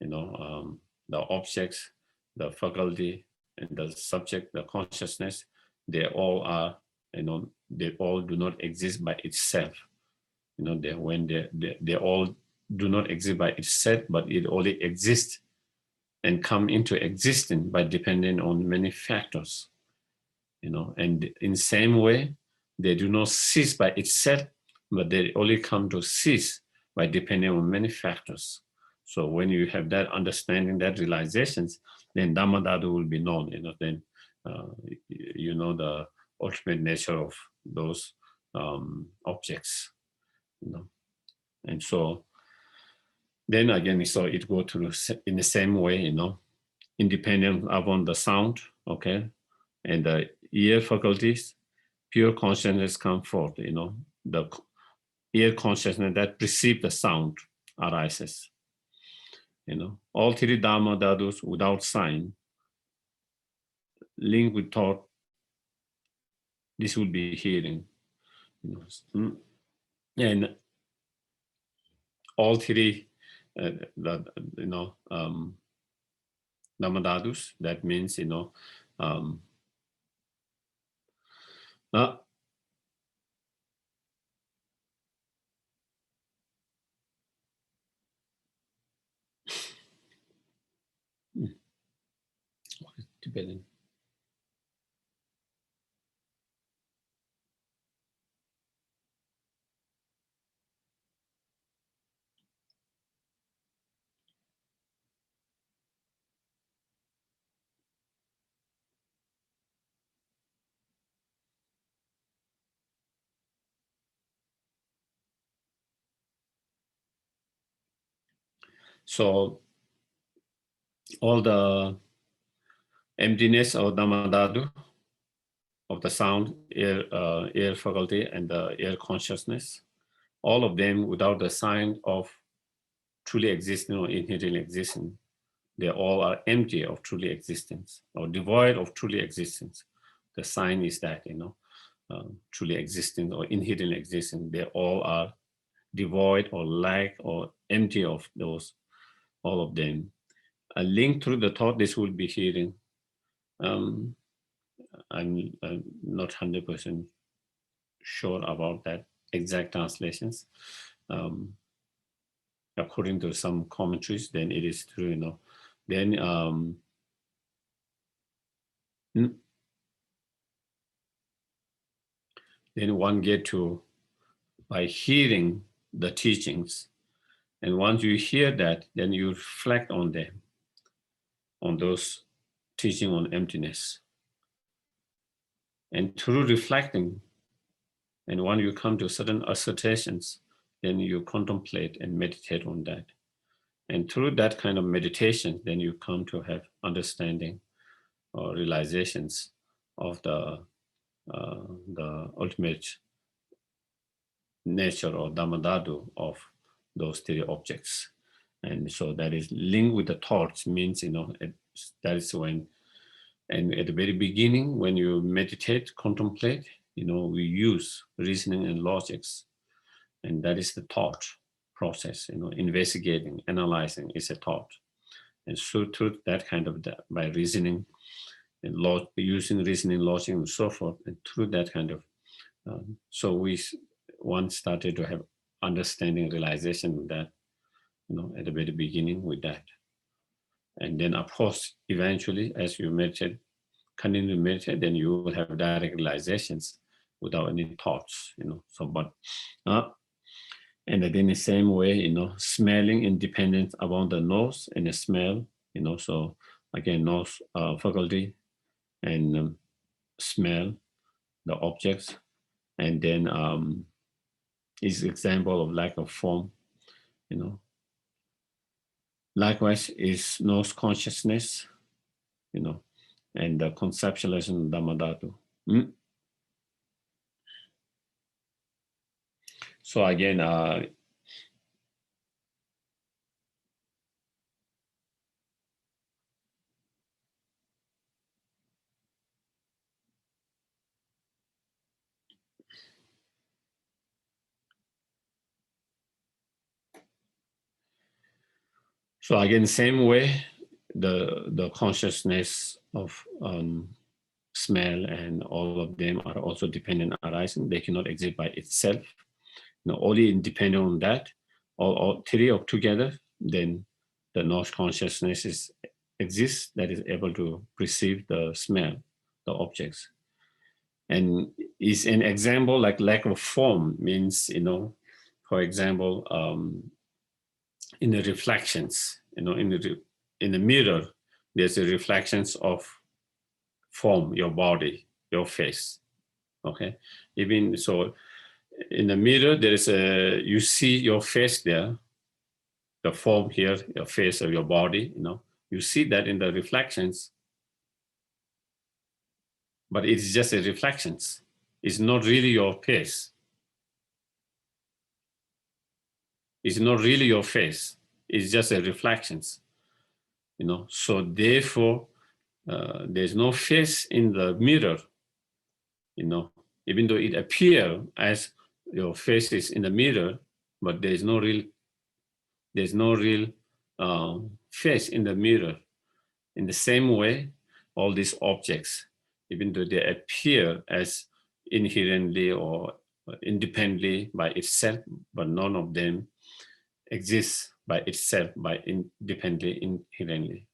the objects, the faculty, and the subject, the consciousness, they all are, they all do not exist by itself. They all do not exist by itself, but it only exists and come into existence by depending on many factors. And in same way, they do not cease by itself, but they only come to cease by depending on many factors. So when you have that understanding, that realizations, then Dharmadhatu will be known. Then the ultimate nature of those objects. And so then again, so it go through in the same way, independent upon the sound, okay, and the ear faculties, pure consciousness come forth. The ear consciousness that perceives the sound arises. All three Dharmadhatus without sign, linked with thought, this will be hearing. And all three, Dharmadhatus, that means, Tibetan. So all the emptiness of Dharmadhatu, of the sound, air faculty, and the air consciousness, all of them without the sign of truly existing or inherently existing, they all are empty of truly existence or devoid of truly existence. The sign is that, truly existing or inherently existing, they all are devoid or lack or empty of those, all of them. A link through the thought, this will be hearing. I'm not 100% sure about that exact translations. According to some commentaries, then it is true, Then then one get to, by hearing the teachings, and once you hear that, then you reflect on them, on those teaching on emptiness. And through reflecting, and when you come to certain assertions, then you contemplate and meditate on that. And through that kind of meditation, then you come to have understanding or realizations of the ultimate nature or Dharmadhatu of those three objects. And so that is linked with the thoughts, means, that is when, and at the very beginning, when you meditate, contemplate, we use reasoning and logics, and that is the thought process, investigating, analyzing is a thought. And so through that kind of, by reasoning and using reasoning, logic, and so forth, and through that kind of, so one started to have understanding, realization of that, at the very beginning with that. And then of course, eventually, as you meditate, continue to meditate, then you will have direct realizations without any thoughts, So, but And then in the same way, smelling independent about the nose and the smell, so again, nose faculty and smell the objects, and then is example of lack of form, Likewise is nose consciousness, and the conceptualization of Dharmadhatu. So again, same way, the consciousness of smell and all of them are also dependent arising. They cannot exist by itself. Only independent on that, all three of together, then the nose consciousness exists that is able to perceive the smell, the objects. And is an example like lack of form means, for example, in the reflections, in the mirror, there's a reflections of form, your body, your face. Okay, even so, in the mirror, there is you see your face there, the form here, your face of your body. You see that in the reflections, but it's just a reflections. It's not really your face. It's not really your face. It's just a reflections. So therefore, there's no face in the mirror. Even though it appears as your face is in the mirror, but there's no real face in the mirror. In the same way, all these objects, even though they appear as inherently or independently by itself, but none of them exists by itself, by independently, inherently.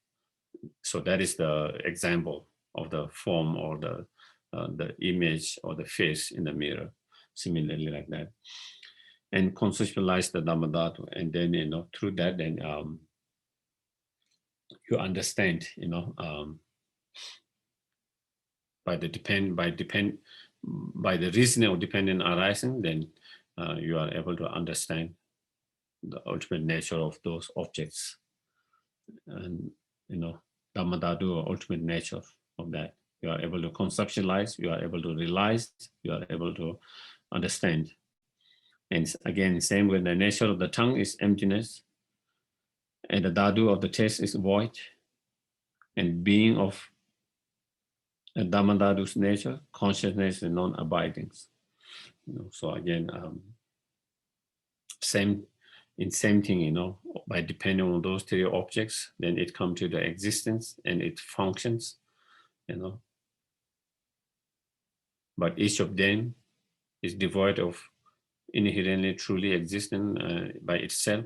So that is the example of the form or the image or the face in the mirror, similarly like that. And conceptualize the Dharmadhatu, and then through that, then you understand, by the reasoning of dependent arising, then you are able to understand the ultimate nature of those objects, and Dharmadhatu, or ultimate nature of that. You are able to conceptualize, you are able to realize, you are able to understand. And again, same with the nature of the tongue is emptiness, and the dhatu of the taste is void, and being of the Dharmadhatu's nature, consciousness and non-abiding. So again, same thing, by depending on those three objects, then it comes to the existence and it functions, but each of them is devoid of inherently truly existing by itself.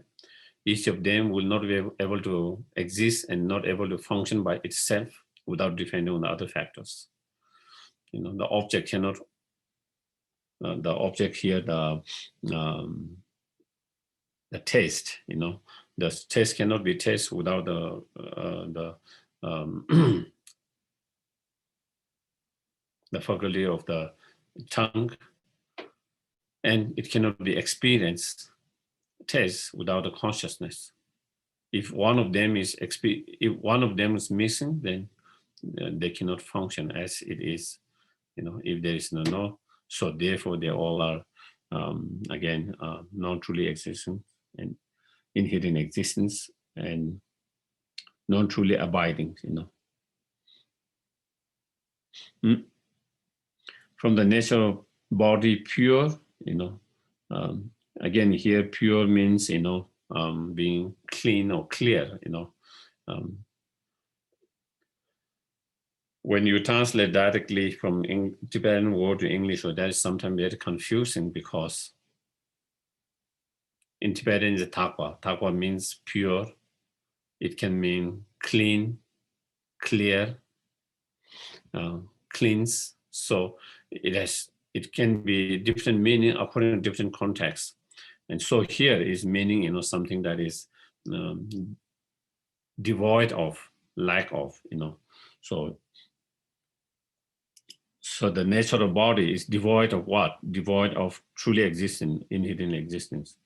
Each of them will not be able to exist and not able to function by itself without depending on the other factors. The object cannot, the object here, the taste, the taste cannot be tasted without the the faculty of the tongue, and it cannot be experienced taste without the consciousness. If one of them is missing, then they cannot function as it is. If there is no, so therefore they all are again non-truly existent and inherent existence and non-truly abiding. From the nature of body pure, again here pure means being clean or clear. When you translate directly from Tibetan word to English, that is sometimes very confusing, because in Tibetan is takwa. Takwa means pure. It can mean clean, clear, cleanse. So it can be different meaning according to different contexts. And so here is meaning, something that is devoid of, lack of, So the nature of body is devoid of what? Devoid of truly existing, inherent existence.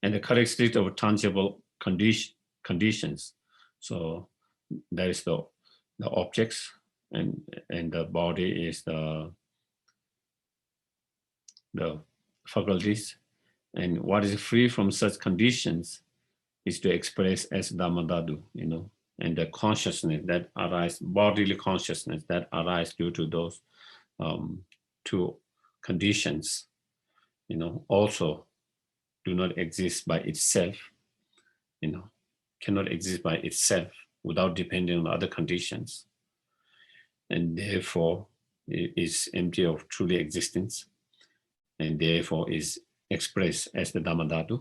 And the characteristic of tangible conditions. So that is the objects, and the body is the faculties. And what is free from such conditions is to express as dharmadhatu, and the consciousness that arises, bodily consciousness that arises due to those two conditions, also do not exist by itself, cannot exist by itself without depending on other conditions, and therefore it is empty of truly existence, and therefore is expressed as the dharmadhatu,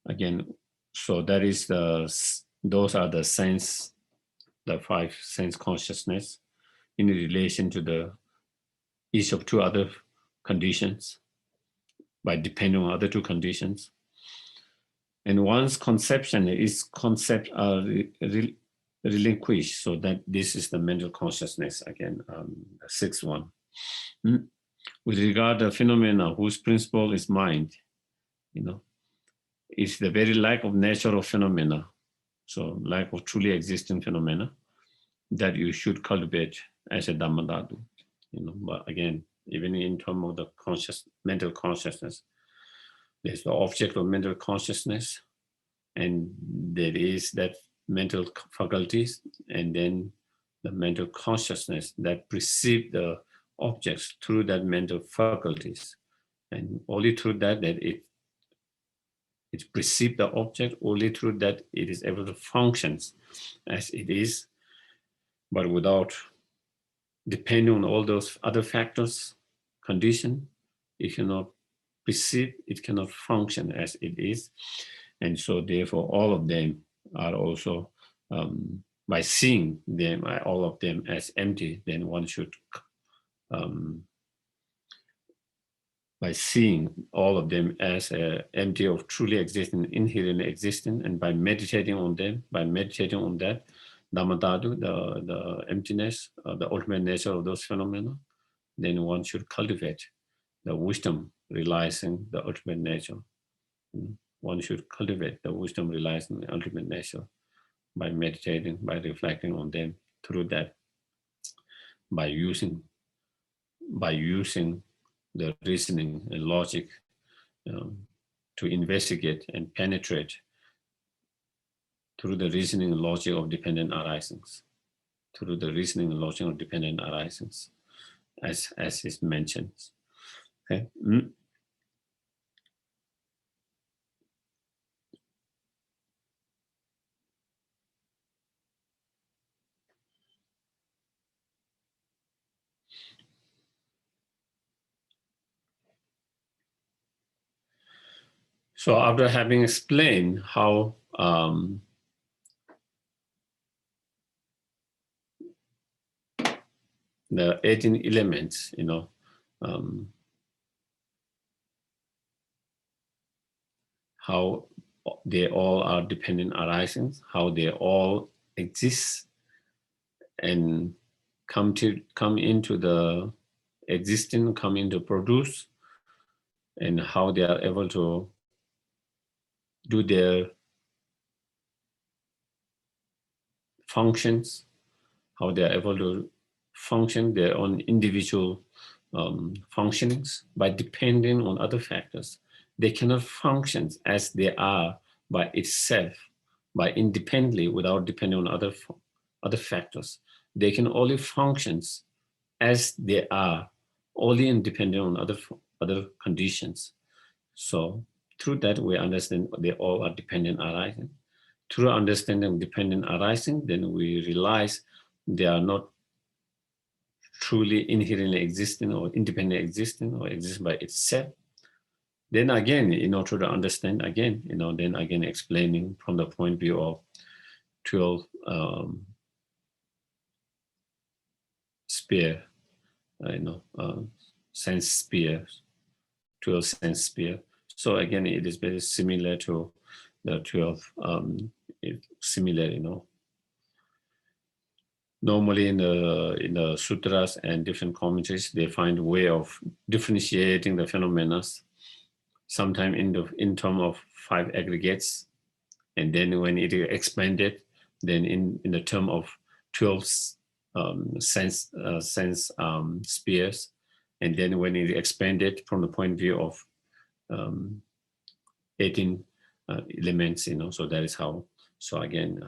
Again, so that is those are the sense, the five sense consciousness in relation to each of two other conditions by depending on other two conditions. And once conception is relinquished, so that this is the mental consciousness, again, the sixth one. With regard to the phenomena whose principle is mind, it's the very lack of nature of phenomena, so lack of truly existing phenomena, that you should cultivate as a dharmadhatu. But again, even in terms of the mental consciousness, there's the object of mental consciousness, and there is that mental faculties, and then the mental consciousness that perceive the objects through that mental faculties, and only through that it perceives the object, only through that it is able to function as it is, but without depending on all those other factors, condition, it cannot perceive, it cannot function as it is. And so therefore all of them are also, by seeing them, all of them as empty, then one should, by seeing all of them as empty of truly existing, inherent existing, and by meditating on them, by meditating on that, dharmadhatu, the emptiness, the ultimate nature of those phenomena, then one should cultivate the wisdom realizing the ultimate nature. One should cultivate the wisdom realizing the ultimate nature by meditating, by reflecting on them through that, by using the reasoning and logic to investigate and penetrate through the reasoning and logic of dependent arisings, through the reasoning and logic of dependent arisings, as is mentioned. Okay. So after having explained how the 18 elements, how they all are dependent arisings, how they all exist and come into the existing, come into produce, and how they are able to do their functions, how they are able to function their own individual functionings by depending on other factors. They cannot function as they are by itself, by independently, without depending on other factors. They can only function as they are, only independent on other conditions. So through that, we understand they all are dependent arising. Through understanding dependent arising, then we realize they are not truly inherently existing or independent existing or exist by itself. Then again, in order to understand again, then again explaining from the point of view of 12 sphere, sense spheres, 12 sense sphere. So again, it is very similar to the 12, similar, normally in the sutras and different commentaries, they find a way of differentiating the phenomena, sometimes in terms of 5 aggregates, and then when it is expanded, then in the term of 12 sense spheres, and then when it expanded from the point of view of 18 elements, so that is how. So again,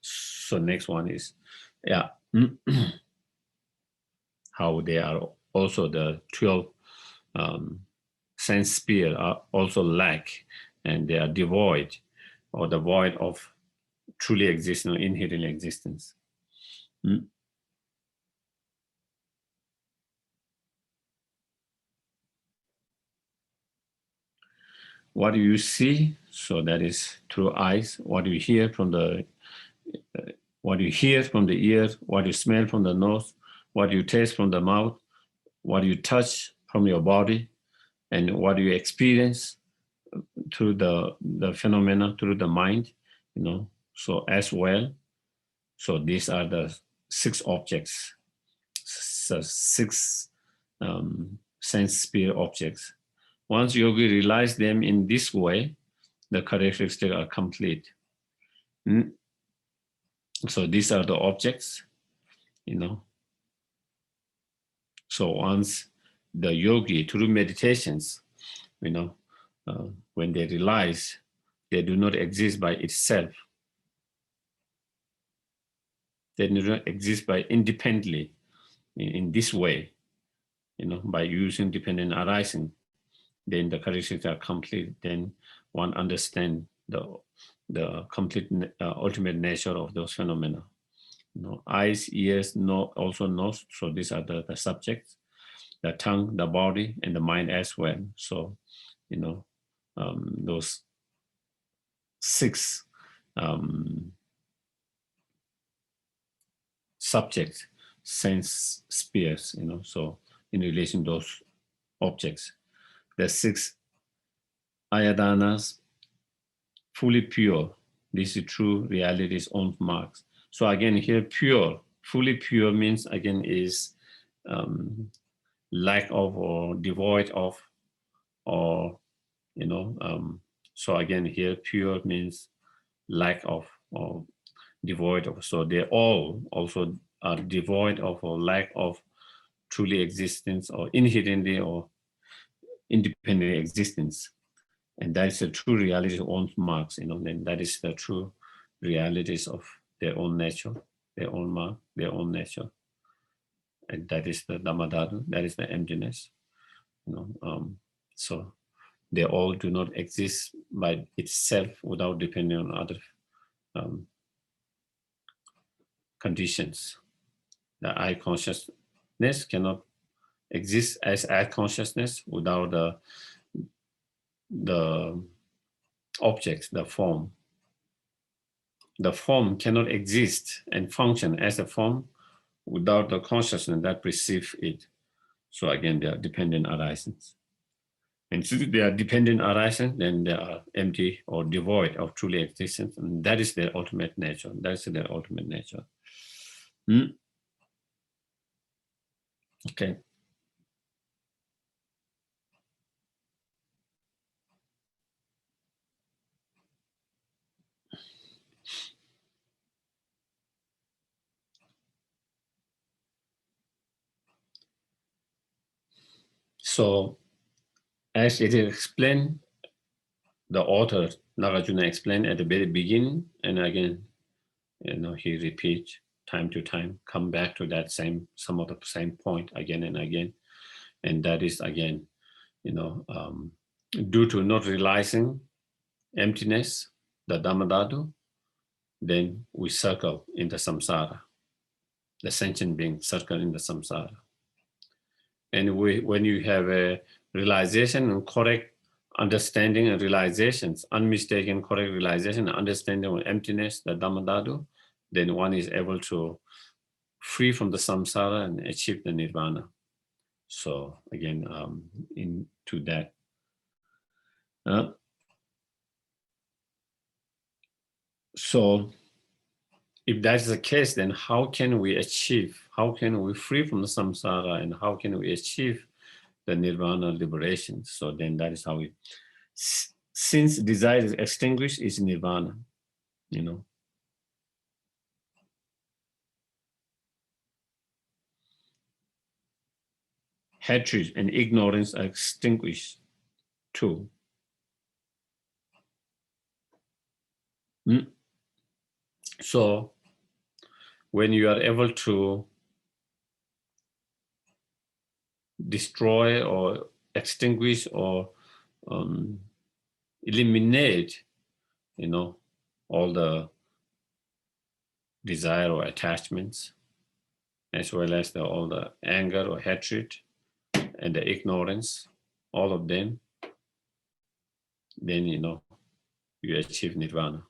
so next one is, yeah, how they are also the 12 sense sphere are also lack, and they are devoid, or the void of truly existing or inherent existence. What do you see? So that is through eyes. What do you hear from the what do you hear from the ear? What do you smell from the nose? What do you taste from the mouth? What do you touch from your body? And what do you experience through the phenomena, through the mind? So as well. So these are the 6 objects, so 6 sense sphere objects. Once yogi realize them in this way, the characteristics are complete. So these are the objects, So once the yogi, through meditations, when they realize they do not exist by itself, they do not exist by independently in this way, by using dependent arising, then the characteristics are complete. Then one understands the complete ultimate nature of those phenomena. Eyes, ears, also nose. So these are the subjects, the tongue, the body, and the mind as well. So, those 6 subjects, sense spheres, so in relation to those objects, the 6 ayadanas, fully pure. This is true reality's own marks. So again, here pure, fully pure means again is lack of or devoid of, or so again here pure means lack of or devoid of. So they all also are devoid of or lack of truly existence or inherently or independent existence. And that is the true reality of own marks, then that is the true realities of their own nature, their own mark, their own nature. And that is the Dharmadhatu, that is the emptiness. So they all do not exist by itself without depending on other conditions. The eye consciousness cannot exist as eye consciousness without the object, the form. The form cannot exist and function as a form without the consciousness that perceives it. So again, they are dependent arisings. And since they are dependent arising, then they are empty or devoid of truly existence. And that is their ultimate nature. That is their ultimate nature. Okay. So as it is explained, the author, Nagarjuna, explained at the very beginning, and again, he repeats time to time, come back to that some of the same point again and again. And that is again, due to not realizing emptiness, the Dharmadhatu, then we circle in the samsara. The sentient being circle in the samsara. And when you have a realization and correct understanding and realizations, unmistaken correct realization and understanding of emptiness, the Dharmadhatu, then one is able to free from the samsara and achieve the nirvana. So again, into that So if that's the case, then how can we free from the samsara, and how can we achieve the nirvana liberation? So then that is how we, since desire is extinguished, is nirvana, Hatred and ignorance are extinguished too. So when you are able to destroy or extinguish or eliminate, all the desire or attachments, as well as all the anger or hatred and the ignorance, all of them, then you achieve nirvana.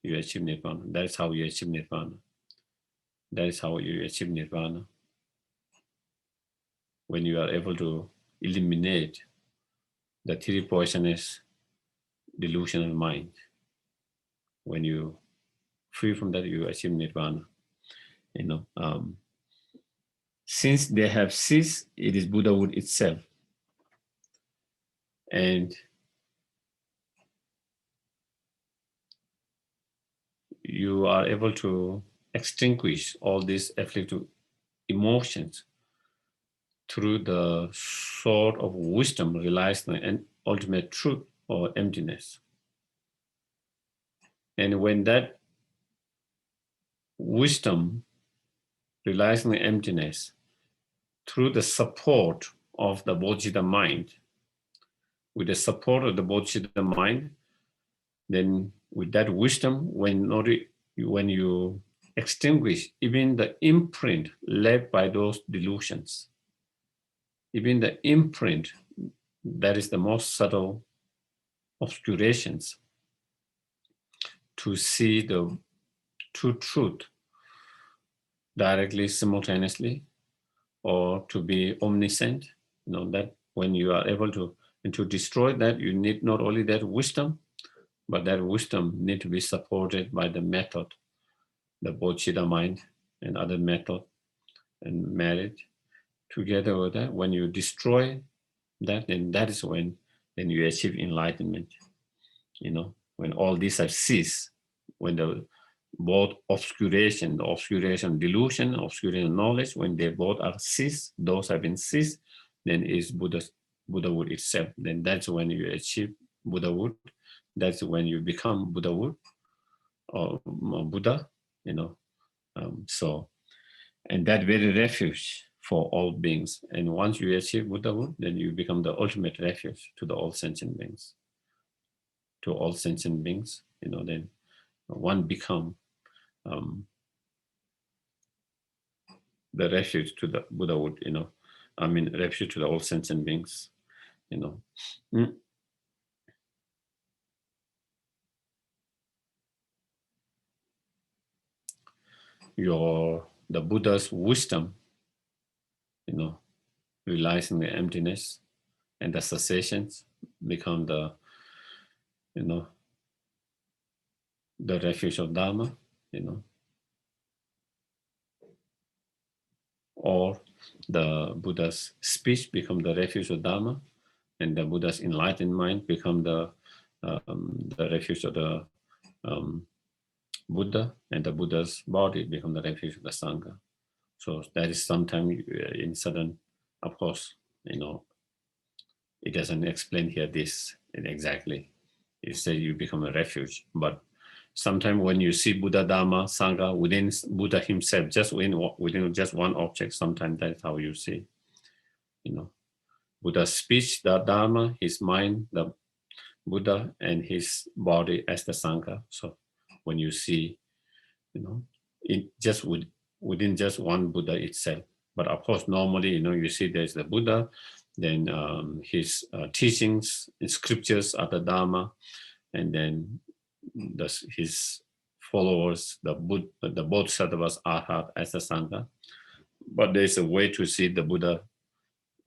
You achieve nirvana. That is how you achieve nirvana. That is how you achieve nirvana. When you are able to eliminate the three poisonous delusional mind, when you free from that, you achieve nirvana. Since they have ceased, it is Buddhahood itself. And you are able to extinguish all these afflictive emotions through the sword of wisdom realized in ultimate truth or emptiness. And when that wisdom realized in emptiness, through the support of the Bodhicitta mind, with the support of the Bodhicitta mind, then with that wisdom, when you extinguish even the imprint left by those delusions, even the imprint that is the most subtle obscurations, to see the true truth directly, simultaneously, or to be omniscient, that when you are able to destroy that, you need not only that wisdom, but that wisdom need to be supported by the method, the Bodhicitta mind and other method and marriage. Together with that, when you destroy that, then that is when then you achieve enlightenment. When all these have ceased, when both obscuration delusion, obscuration knowledge, when they both are ceased, those have been ceased, then is Buddhahood itself. Then that's when you achieve Buddhahood. That's when you become Buddhahood or Buddha. So, and that very refuge for all beings. And once you achieve Buddhahood, then you become the ultimate refuge to all sentient beings. To all sentient beings, then one become the refuge to the Buddhahood, refuge to the all sentient beings, The Buddha's wisdom, realizing the emptiness and the cessations, become the refuge of Dharma, or the Buddha's speech become the refuge of Dharma, and the Buddha's enlightened mind become the refuge of the Buddha, and the Buddha's body become the refuge of the Sangha. So that is sometimes in certain, of course, it doesn't explain here this exactly. It says you become a refuge, but sometimes when you see Buddha, Dharma, Sangha within Buddha himself, just within just one object, sometimes that's how you see, Buddha's speech, the Dharma, his mind, the Buddha, and his body as the Sangha. So when you see, it just within just one Buddha itself. But of course, normally, you see there's the Buddha, then his teachings, his scriptures are the Dharma, and then his followers, the Bodhisattvas, Arhat as the Sangha. But there's a way to see the Buddha,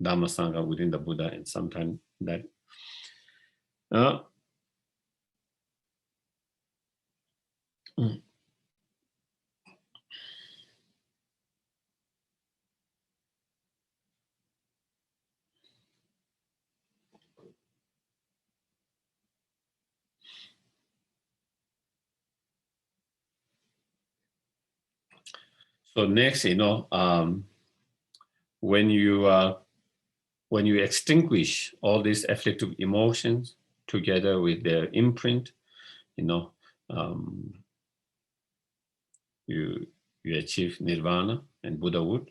Dharma, Sangha within the Buddha, and sometimes that So next, when you extinguish all these afflictive emotions together with their imprint, um, you achieve nirvana and buddhahood.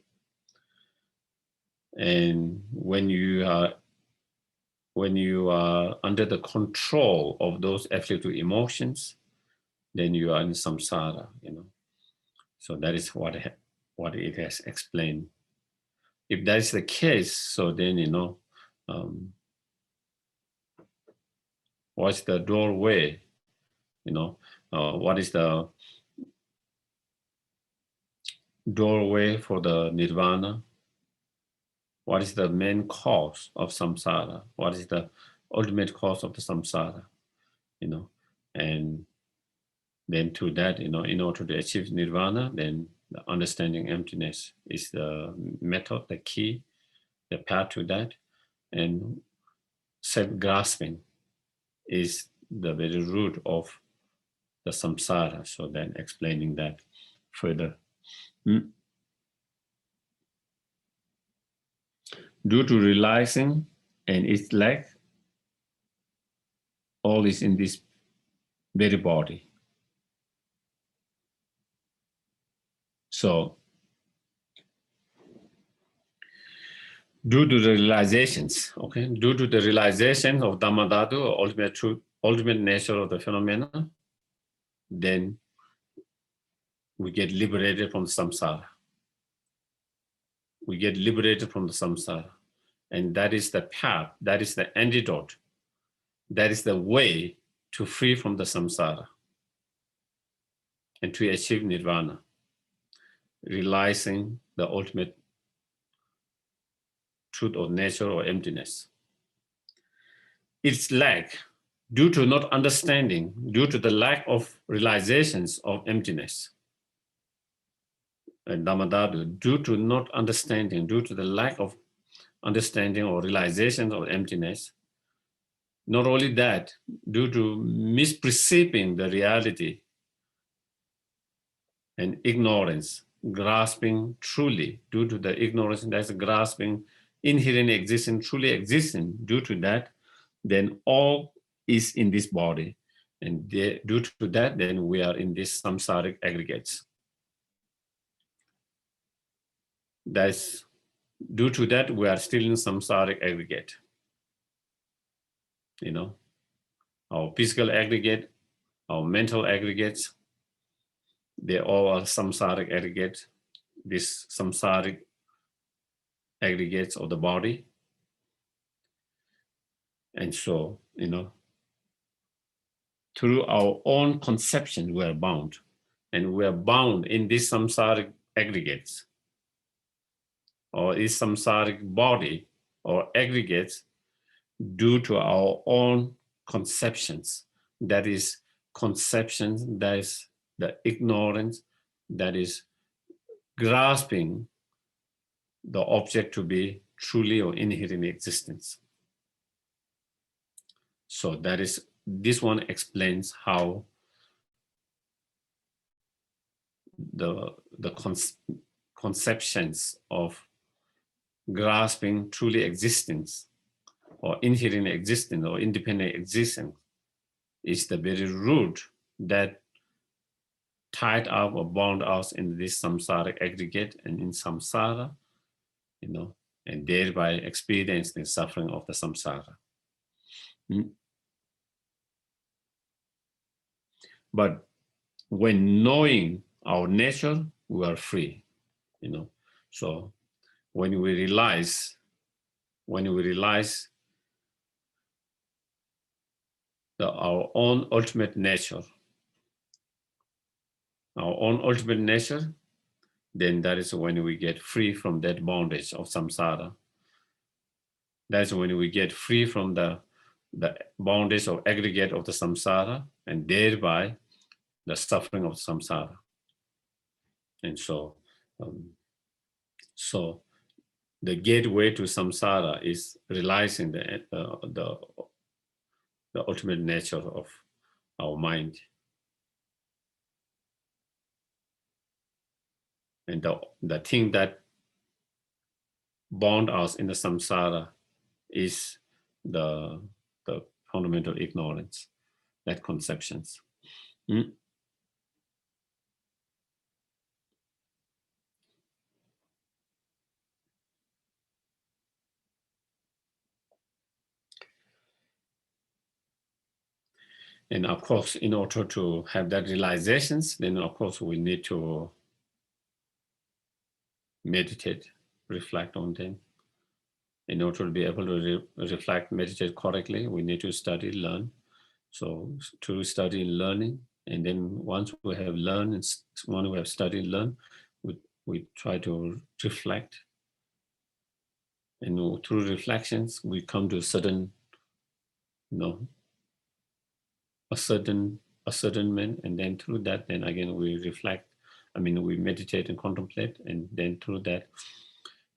And when you are under the control of those afflictive emotions, then you are in samsara. So that is what it has explained. If that is the case, so then what's the doorway? What is the doorway for the nirvana? What is the main cause of samsara? What is the ultimate cause of the samsara? And then to that, in order to achieve nirvana, then the understanding emptiness is the method, the key, the path to that. And self-grasping is the very root of the samsara. So then explaining that further. Due to realizing and its lack, all is in this very body. So due to the realizations, due to the realization of Dharmadhatu, or ultimate truth, ultimate nature of the phenomena, then we get liberated from the samsara. We get liberated from the samsara. And that is the path, that is the antidote, that is the way to free from the samsara and to achieve nirvana, realizing the ultimate truth of nature or emptiness. Its lack, due to not understanding, due to the lack of realizations of emptiness, and Dharmadhatu, due to not understanding, due to the lack of understanding or realization of emptiness, not only that, due to misperceiving the reality and ignorance, grasping truly, due to the ignorance that's grasping inherently existing, truly existing, due to that, then all is in this body. And due to that, then we are in these samsaric aggregates. That's due to that, we are still in samsaric aggregate. Our physical aggregate, our mental aggregates, they all are samsaric aggregates. These samsaric aggregates of the body. And so, through our own conception, we are bound. And we are bound in these samsaric aggregates, or this samsaric body or aggregates, due to our own conceptions. That is conceptions, that is the ignorance, that is grasping the object to be truly or inherent in existence. So that is, this one explains how the conceptions of grasping truly existence or inherent existence or independent existence is the very root that tied up or bound us in this samsaric aggregate and in samsara, and thereby experiencing the suffering of the samsara. But when knowing our nature, we are free, So when we realize our own ultimate nature, then that is when we get free from that bondage of samsara. That's when we get free from the bondage of aggregate of the samsara, and thereby the suffering of samsara. And so, so the gateway to samsara is realizing the ultimate nature of our mind. And the thing that bond us in the samsara is the fundamental ignorance, that conceptions. And of course, in order to have that realizations, then of course we need to meditate, reflect on them. In order to be able to reflect, meditate correctly, we need to study, learn. So to study and learning, and then once we have learned, and once we have studied, learn, we try to reflect. And through reflections, we come to a certain, a certainment, and then through that, then again we reflect. We meditate and contemplate, and then through that,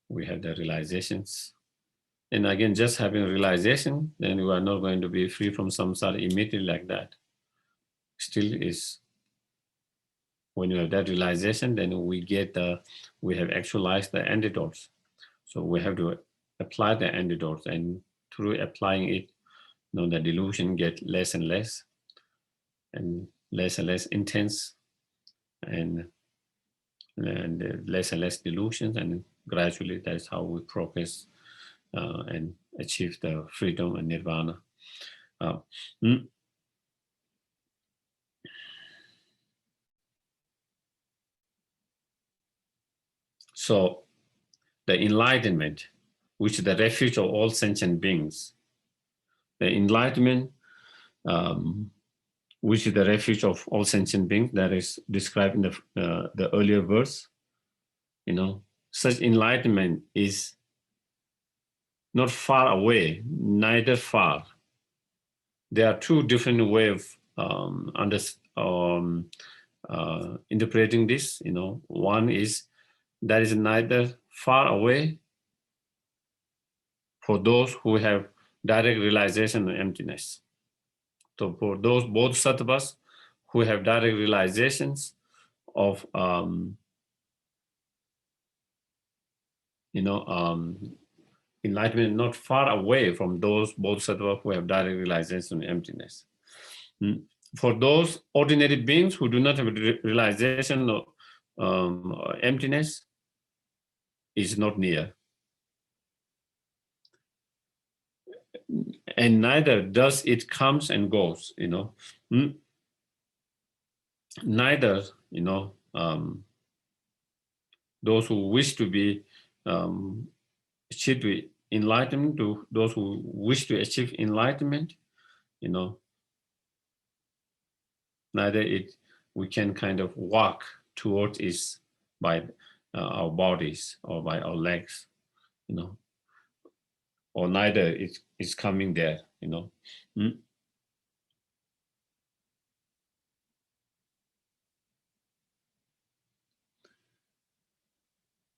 we have the realizations. And again, just having a realization, then we are not going to be free from samsara immediately like that. Still is, when you have that realization, then we have actualized the antidotes. So we have to apply the antidotes, and through applying it, the delusion get less and less intense, and less and less delusions, and gradually that's how we progress and achieve the freedom and nirvana. So the enlightenment, which is the refuge of all sentient beings, the enlightenment, which is the refuge of all sentient beings, that is described in the earlier verse. Such enlightenment is not far away, neither far. There are two different ways of interpreting this. One is that is neither far away for those who have direct realization of emptiness. So for those bodhisattvas who have direct realizations of enlightenment, not far away from those bodhisattvas who have direct realization of emptiness. For those ordinary beings who do not have a realization of emptiness, is not near. And neither does it comes and goes, Neither, those who wish to be achieve enlightenment, to those who wish to achieve enlightenment, neither we can kind of walk towards it by our bodies or by our legs, or neither it's coming there,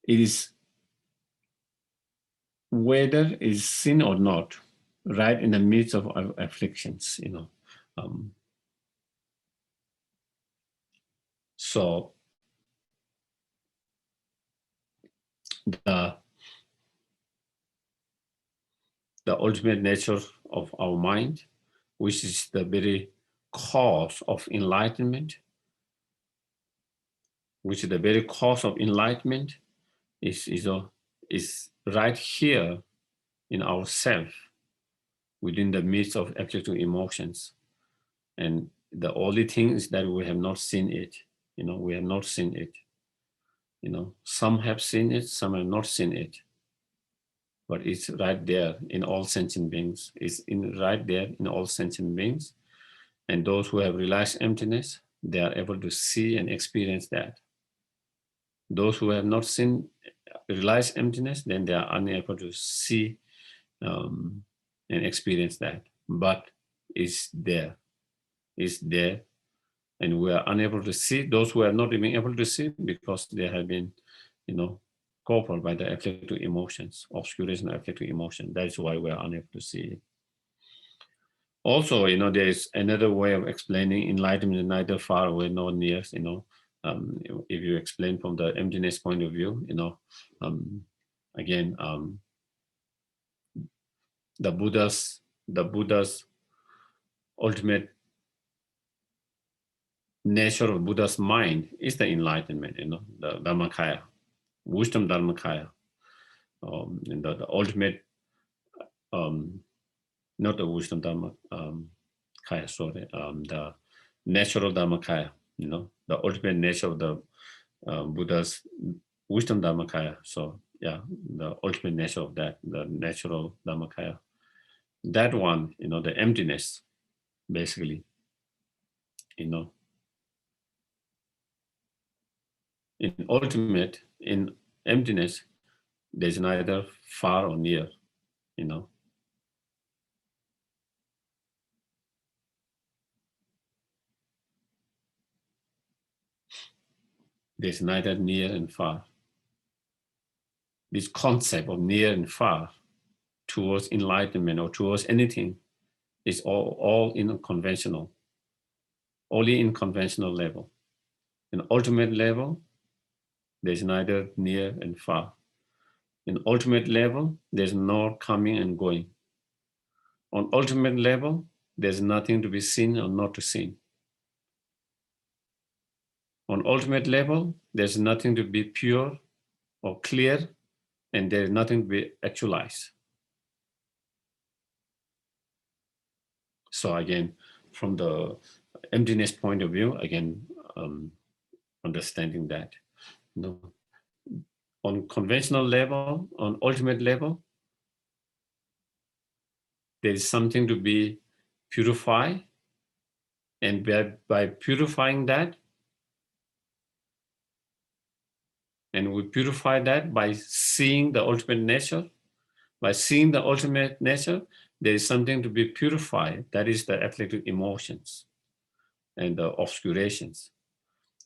It is whether it's sin or not, right in the midst of afflictions, So the ultimate nature of our mind, which is the very cause of enlightenment, is right here in ourself, within the midst of afflictive emotions. And the only thing is that we have not seen it. We have not seen it. Some have seen it, some have not seen it. But it's right there in all sentient beings. It's right there in all sentient beings. And those who have realized emptiness, they are able to see and experience that. Those who have not seen, realized emptiness, then they are unable to see and experience that. But it's there. It's there. and we are unable to see. Those who are not even able to see because they have been, covered by the afflictive emotions, obscuration of afflictive emotion. That is why we are unable to see it. Also, there is another way of explaining enlightenment, neither far away nor near. If you explain from the emptiness point of view, again, the Buddha's ultimate nature of Buddha's mind is the enlightenment. The dharmakaya, wisdom dharmakaya, and the ultimate, not the wisdom dharmakaya, sorry, the natural dharmakaya. The ultimate nature of the Buddha's wisdom dharmakaya. So yeah, the ultimate nature of that, the natural dharmakaya. That one, the emptiness, basically, in ultimate, in emptiness, there's neither far or near, There's neither near and far. This concept of near and far towards enlightenment or towards anything is all in conventional, only in conventional level. In ultimate level, there's neither near and far. In ultimate level, there's no coming and going. On ultimate level, there's nothing to be seen or not to seen. On ultimate level, there's nothing to be pure or clear, and there's nothing to be actualized. So again, from the emptiness point of view, again, understanding that, on conventional level, on ultimate level, there is something to be purified, and by purifying that, and we purify that by seeing the ultimate nature. By seeing the ultimate nature, there is something to be purified. That is the afflictive emotions and the obscurations.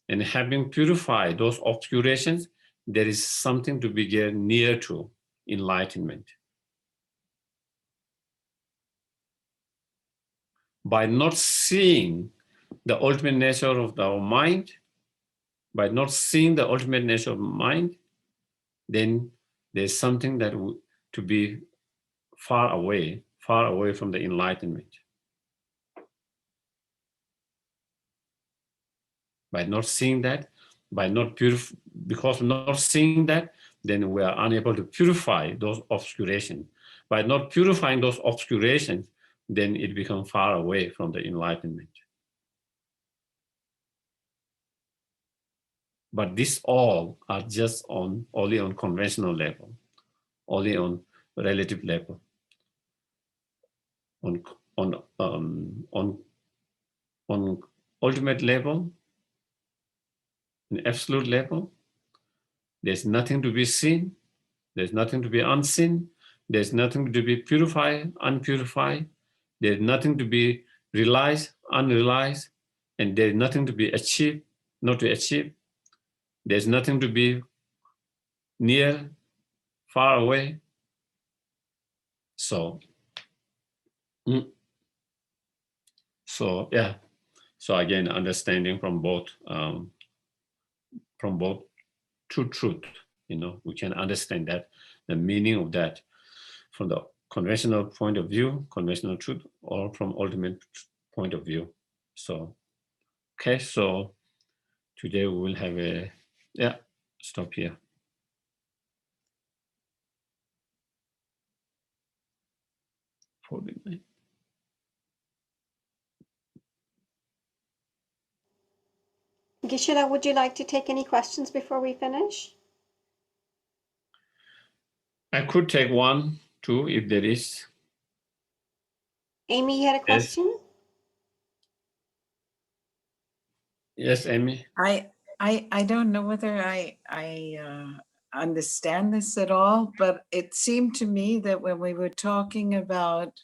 And having purified those obscurations, there is something to be get near to enlightenment. By not seeing the ultimate nature of our mind, by not seeing the ultimate nature of mind, then there's something that to be far away from the enlightenment. By not seeing that, because of not seeing that, then we are unable to purify those obscurations. By not purifying those obscurations, then it becomes far away from the enlightenment. But this all are just only on conventional level, only on relative level. On ultimate level, an absolute level, there's nothing to be seen, there's nothing to be unseen, there's nothing to be purified, unpurified, there's nothing to be realized, unrealized, and there's nothing to be achieved, not to achieve. There's nothing to be near, far away. So yeah. So again, understanding from both true truth, we can understand that, the meaning of that from the conventional point of view, conventional truth, or from ultimate point of view. So, okay, so today we will have stop here. Geshe, would you like to take any questions before we finish? I could take one, two, if there is. Amy, you had a question? Yes, Amy. I don't know whether I understand this at all, but it seemed to me that when we were talking about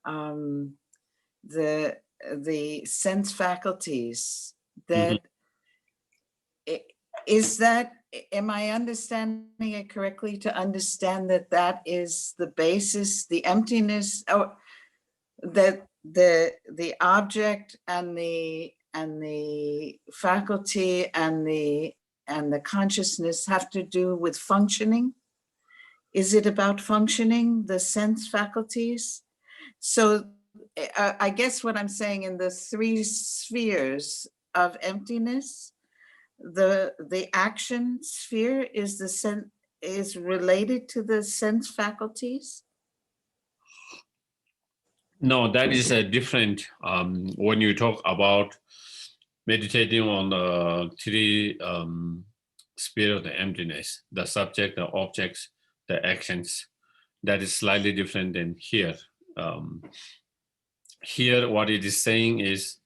the the sense faculties, Mhm. that is that, am I understanding it correctly to understand that that is the basis, the emptiness, oh, that the object and the faculty and the consciousness have to do with functioning? Is it about functioning, the sense faculties? So I guess what I'm saying, in the three spheres of emptiness, the action sphere is is related to the sense faculties. No, that is a different. When you talk about meditating on the three sphere of the emptiness, the subject, the objects, the actions, that is slightly different than here. Here, what it is saying is,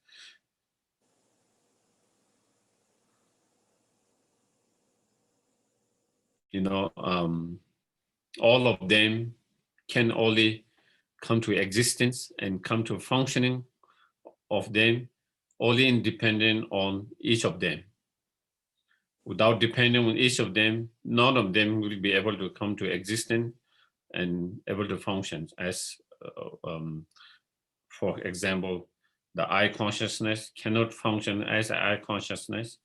all of them can only come to existence and come to functioning of them only independent on each of them. Without depending on each of them, none of them will be able to come to existence and able to function as, for example, the eye consciousness cannot function as an eye consciousness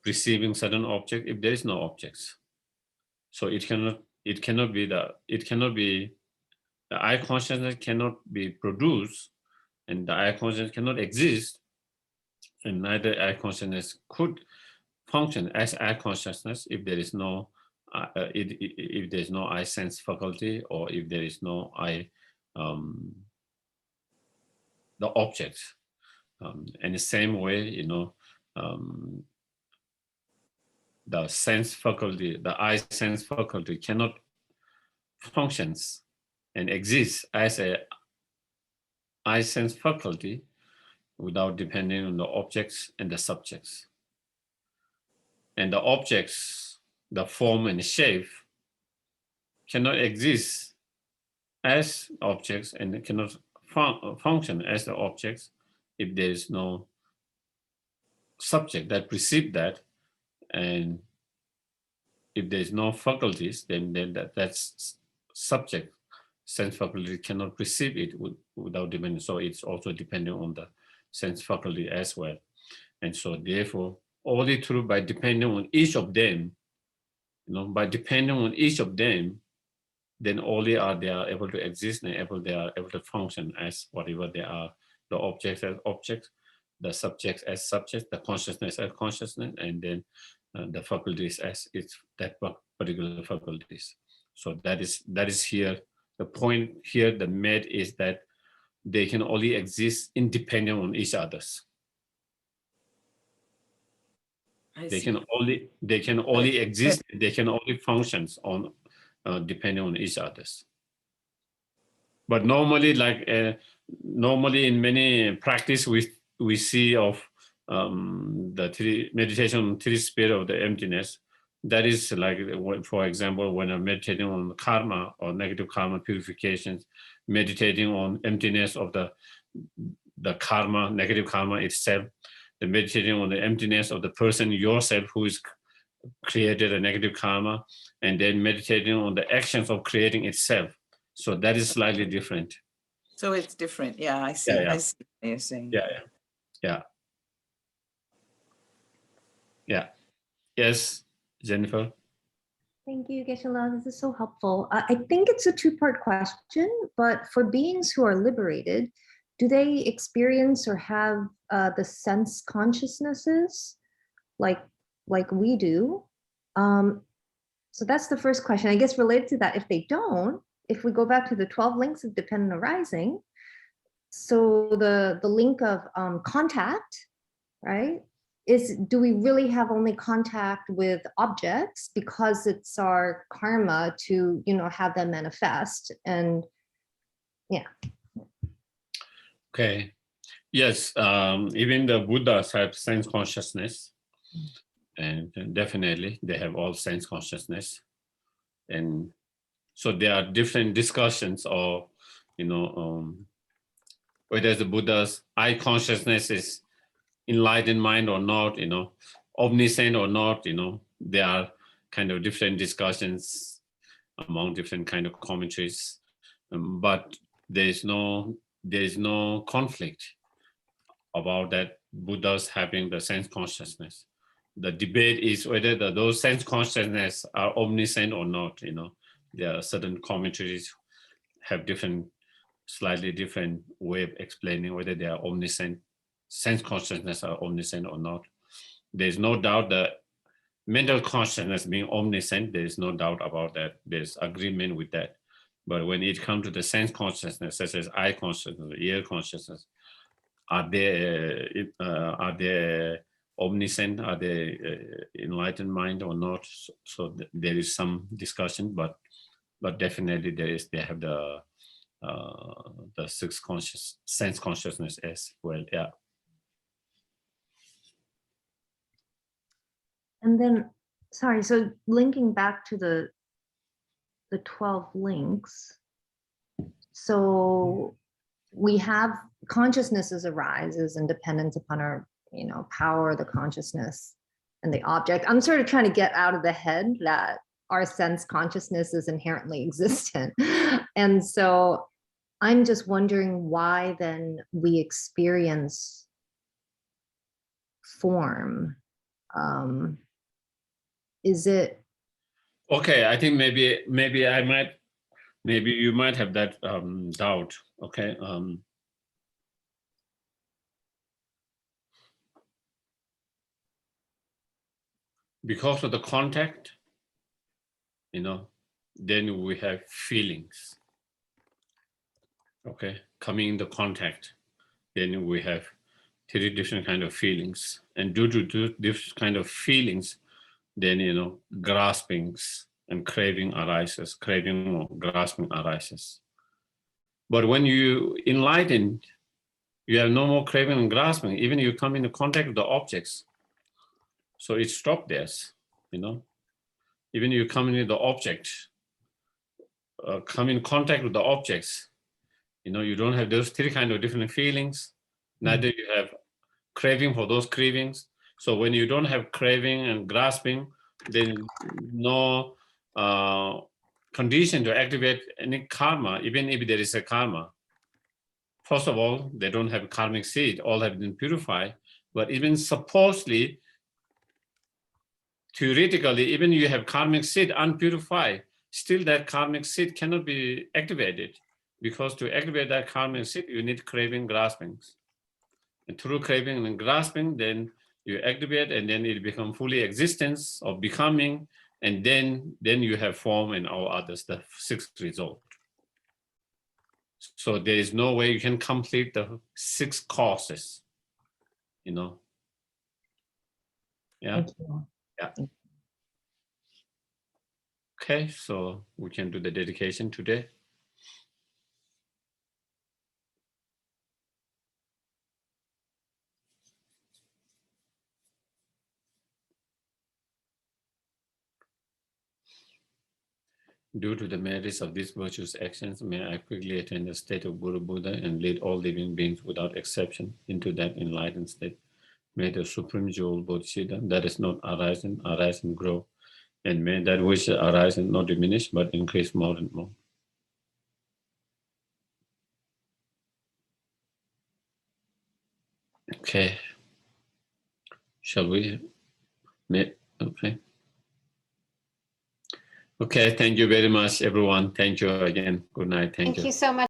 receiving certain object if there is no objects. So it cannot be the eye consciousness cannot be produced, and the eye consciousness cannot exist, and neither eye consciousness could function as eye consciousness if there is no if there is no eye sense faculty, or if there is no eye the object. In the same way, the sense faculty, the eye sense faculty cannot functions and exist as a eye sense faculty without depending on the objects and the subjects. And the objects, the form and shape, cannot exist as objects and cannot function as the objects if there is no subject that perceive that. And if there is no faculties, then that's subject sense faculty cannot perceive it without depending. So it's also dependent on the sense faculty as well. And so therefore, only through by depending on each of them, by depending on each of them, then only are they are able to exist and they are able to function as whatever they are, the objects as objects, the subjects as subjects, the consciousness as consciousness, and then the faculties as its that particular faculties. So that is here. The point here the made is that they can only exist independent on each others. They can only exist. They can only function on depending on each others. But normally, normally in many practice, we see of the meditation three sphere of the emptiness. That is like, for example, when I'm meditating on karma or negative karma purifications, meditating on emptiness of the karma, negative karma itself, the meditating on the emptiness of the person yourself who is created a negative karma, and then meditating on the actions of creating itself. So that is slightly different. So it's different. Yeah, I see. Yeah. I see what you're saying. Yeah. Yes, Jennifer. Thank you, Geshe-la. This is so helpful. I think it's a two-part question, but for beings who are liberated, do they experience or have the sense consciousnesses like we do? So that's the first question. I guess related to that, if they don't, if we go back to the 12 links of dependent arising, so the link of contact, right? Do we really have only contact with objects because it's our karma to, have them manifest? And yeah. Okay. Yes, even the Buddhas have sense consciousness, and definitely they have all sense consciousness. And so there are different discussions or, whether the Buddha's I consciousness is enlightened mind or not, omniscient or not, there are kind of different discussions among different kind of commentaries, but there is no conflict about that Buddha's having the sense consciousness. The debate is whether those sense consciousness are omniscient or not. There are certain commentaries have slightly different way of explaining whether they are omniscient, sense consciousness are omniscient or not. There's no doubt that mental consciousness being omniscient, there's no doubt about that. There's agreement with that. But when it comes to the sense consciousness, such as eye consciousness, ear consciousness, are they omniscient? Are they enlightened mind or not? So there is some discussion, but definitely they have the sixth sense consciousness as well. Yeah. And then, sorry, so linking back to the 12 links. So we have consciousnesses arises and dependence upon our, power, the consciousness and the object. I'm sort of trying to get out of the head that our sense consciousness is inherently existent. And so I'm just wondering why then we experience form. Is it? Okay, I think maybe you might have that doubt. Okay. Because of the contact, then we have feelings. Okay, coming into contact, then we have 3 different kind of feelings, and due to this kind of feelings, then graspings and craving arises, craving or grasping arises. But when you enlighten, you have no more craving and grasping. Even you come into contact with the objects, so it stops there. Even you come into the object, come in contact with the objects, you don't have those 3 kind of different feelings. Neither you have craving for those cravings. So when you don't have craving and grasping, then no condition to activate any karma, even if there is a karma. First of all, they don't have karmic seed, all have been purified. But even supposedly, theoretically, even you have karmic seed unpurified, still that karmic seed cannot be activated, because to activate that karmic seed, you need craving, graspings. And through craving and grasping, then you activate, and then it becomes fully existence of becoming, and then you have form and all others, the 6th result. So there is no way you can complete the 6 causes, Yeah. Thank you. Yeah. Okay, so we can do the dedication today. Due to the merits of these virtuous actions, may I quickly attain the state of Guru Buddha and lead all living beings without exception into that enlightened state. May the Supreme Jewel Bodhisattva that is not arise and grow, and may that which arise and not diminish but increase more and more. Okay. Shall we? Okay. Okay, thank you very much, everyone. Thank you again. Good night. Thank you. Thank you so much.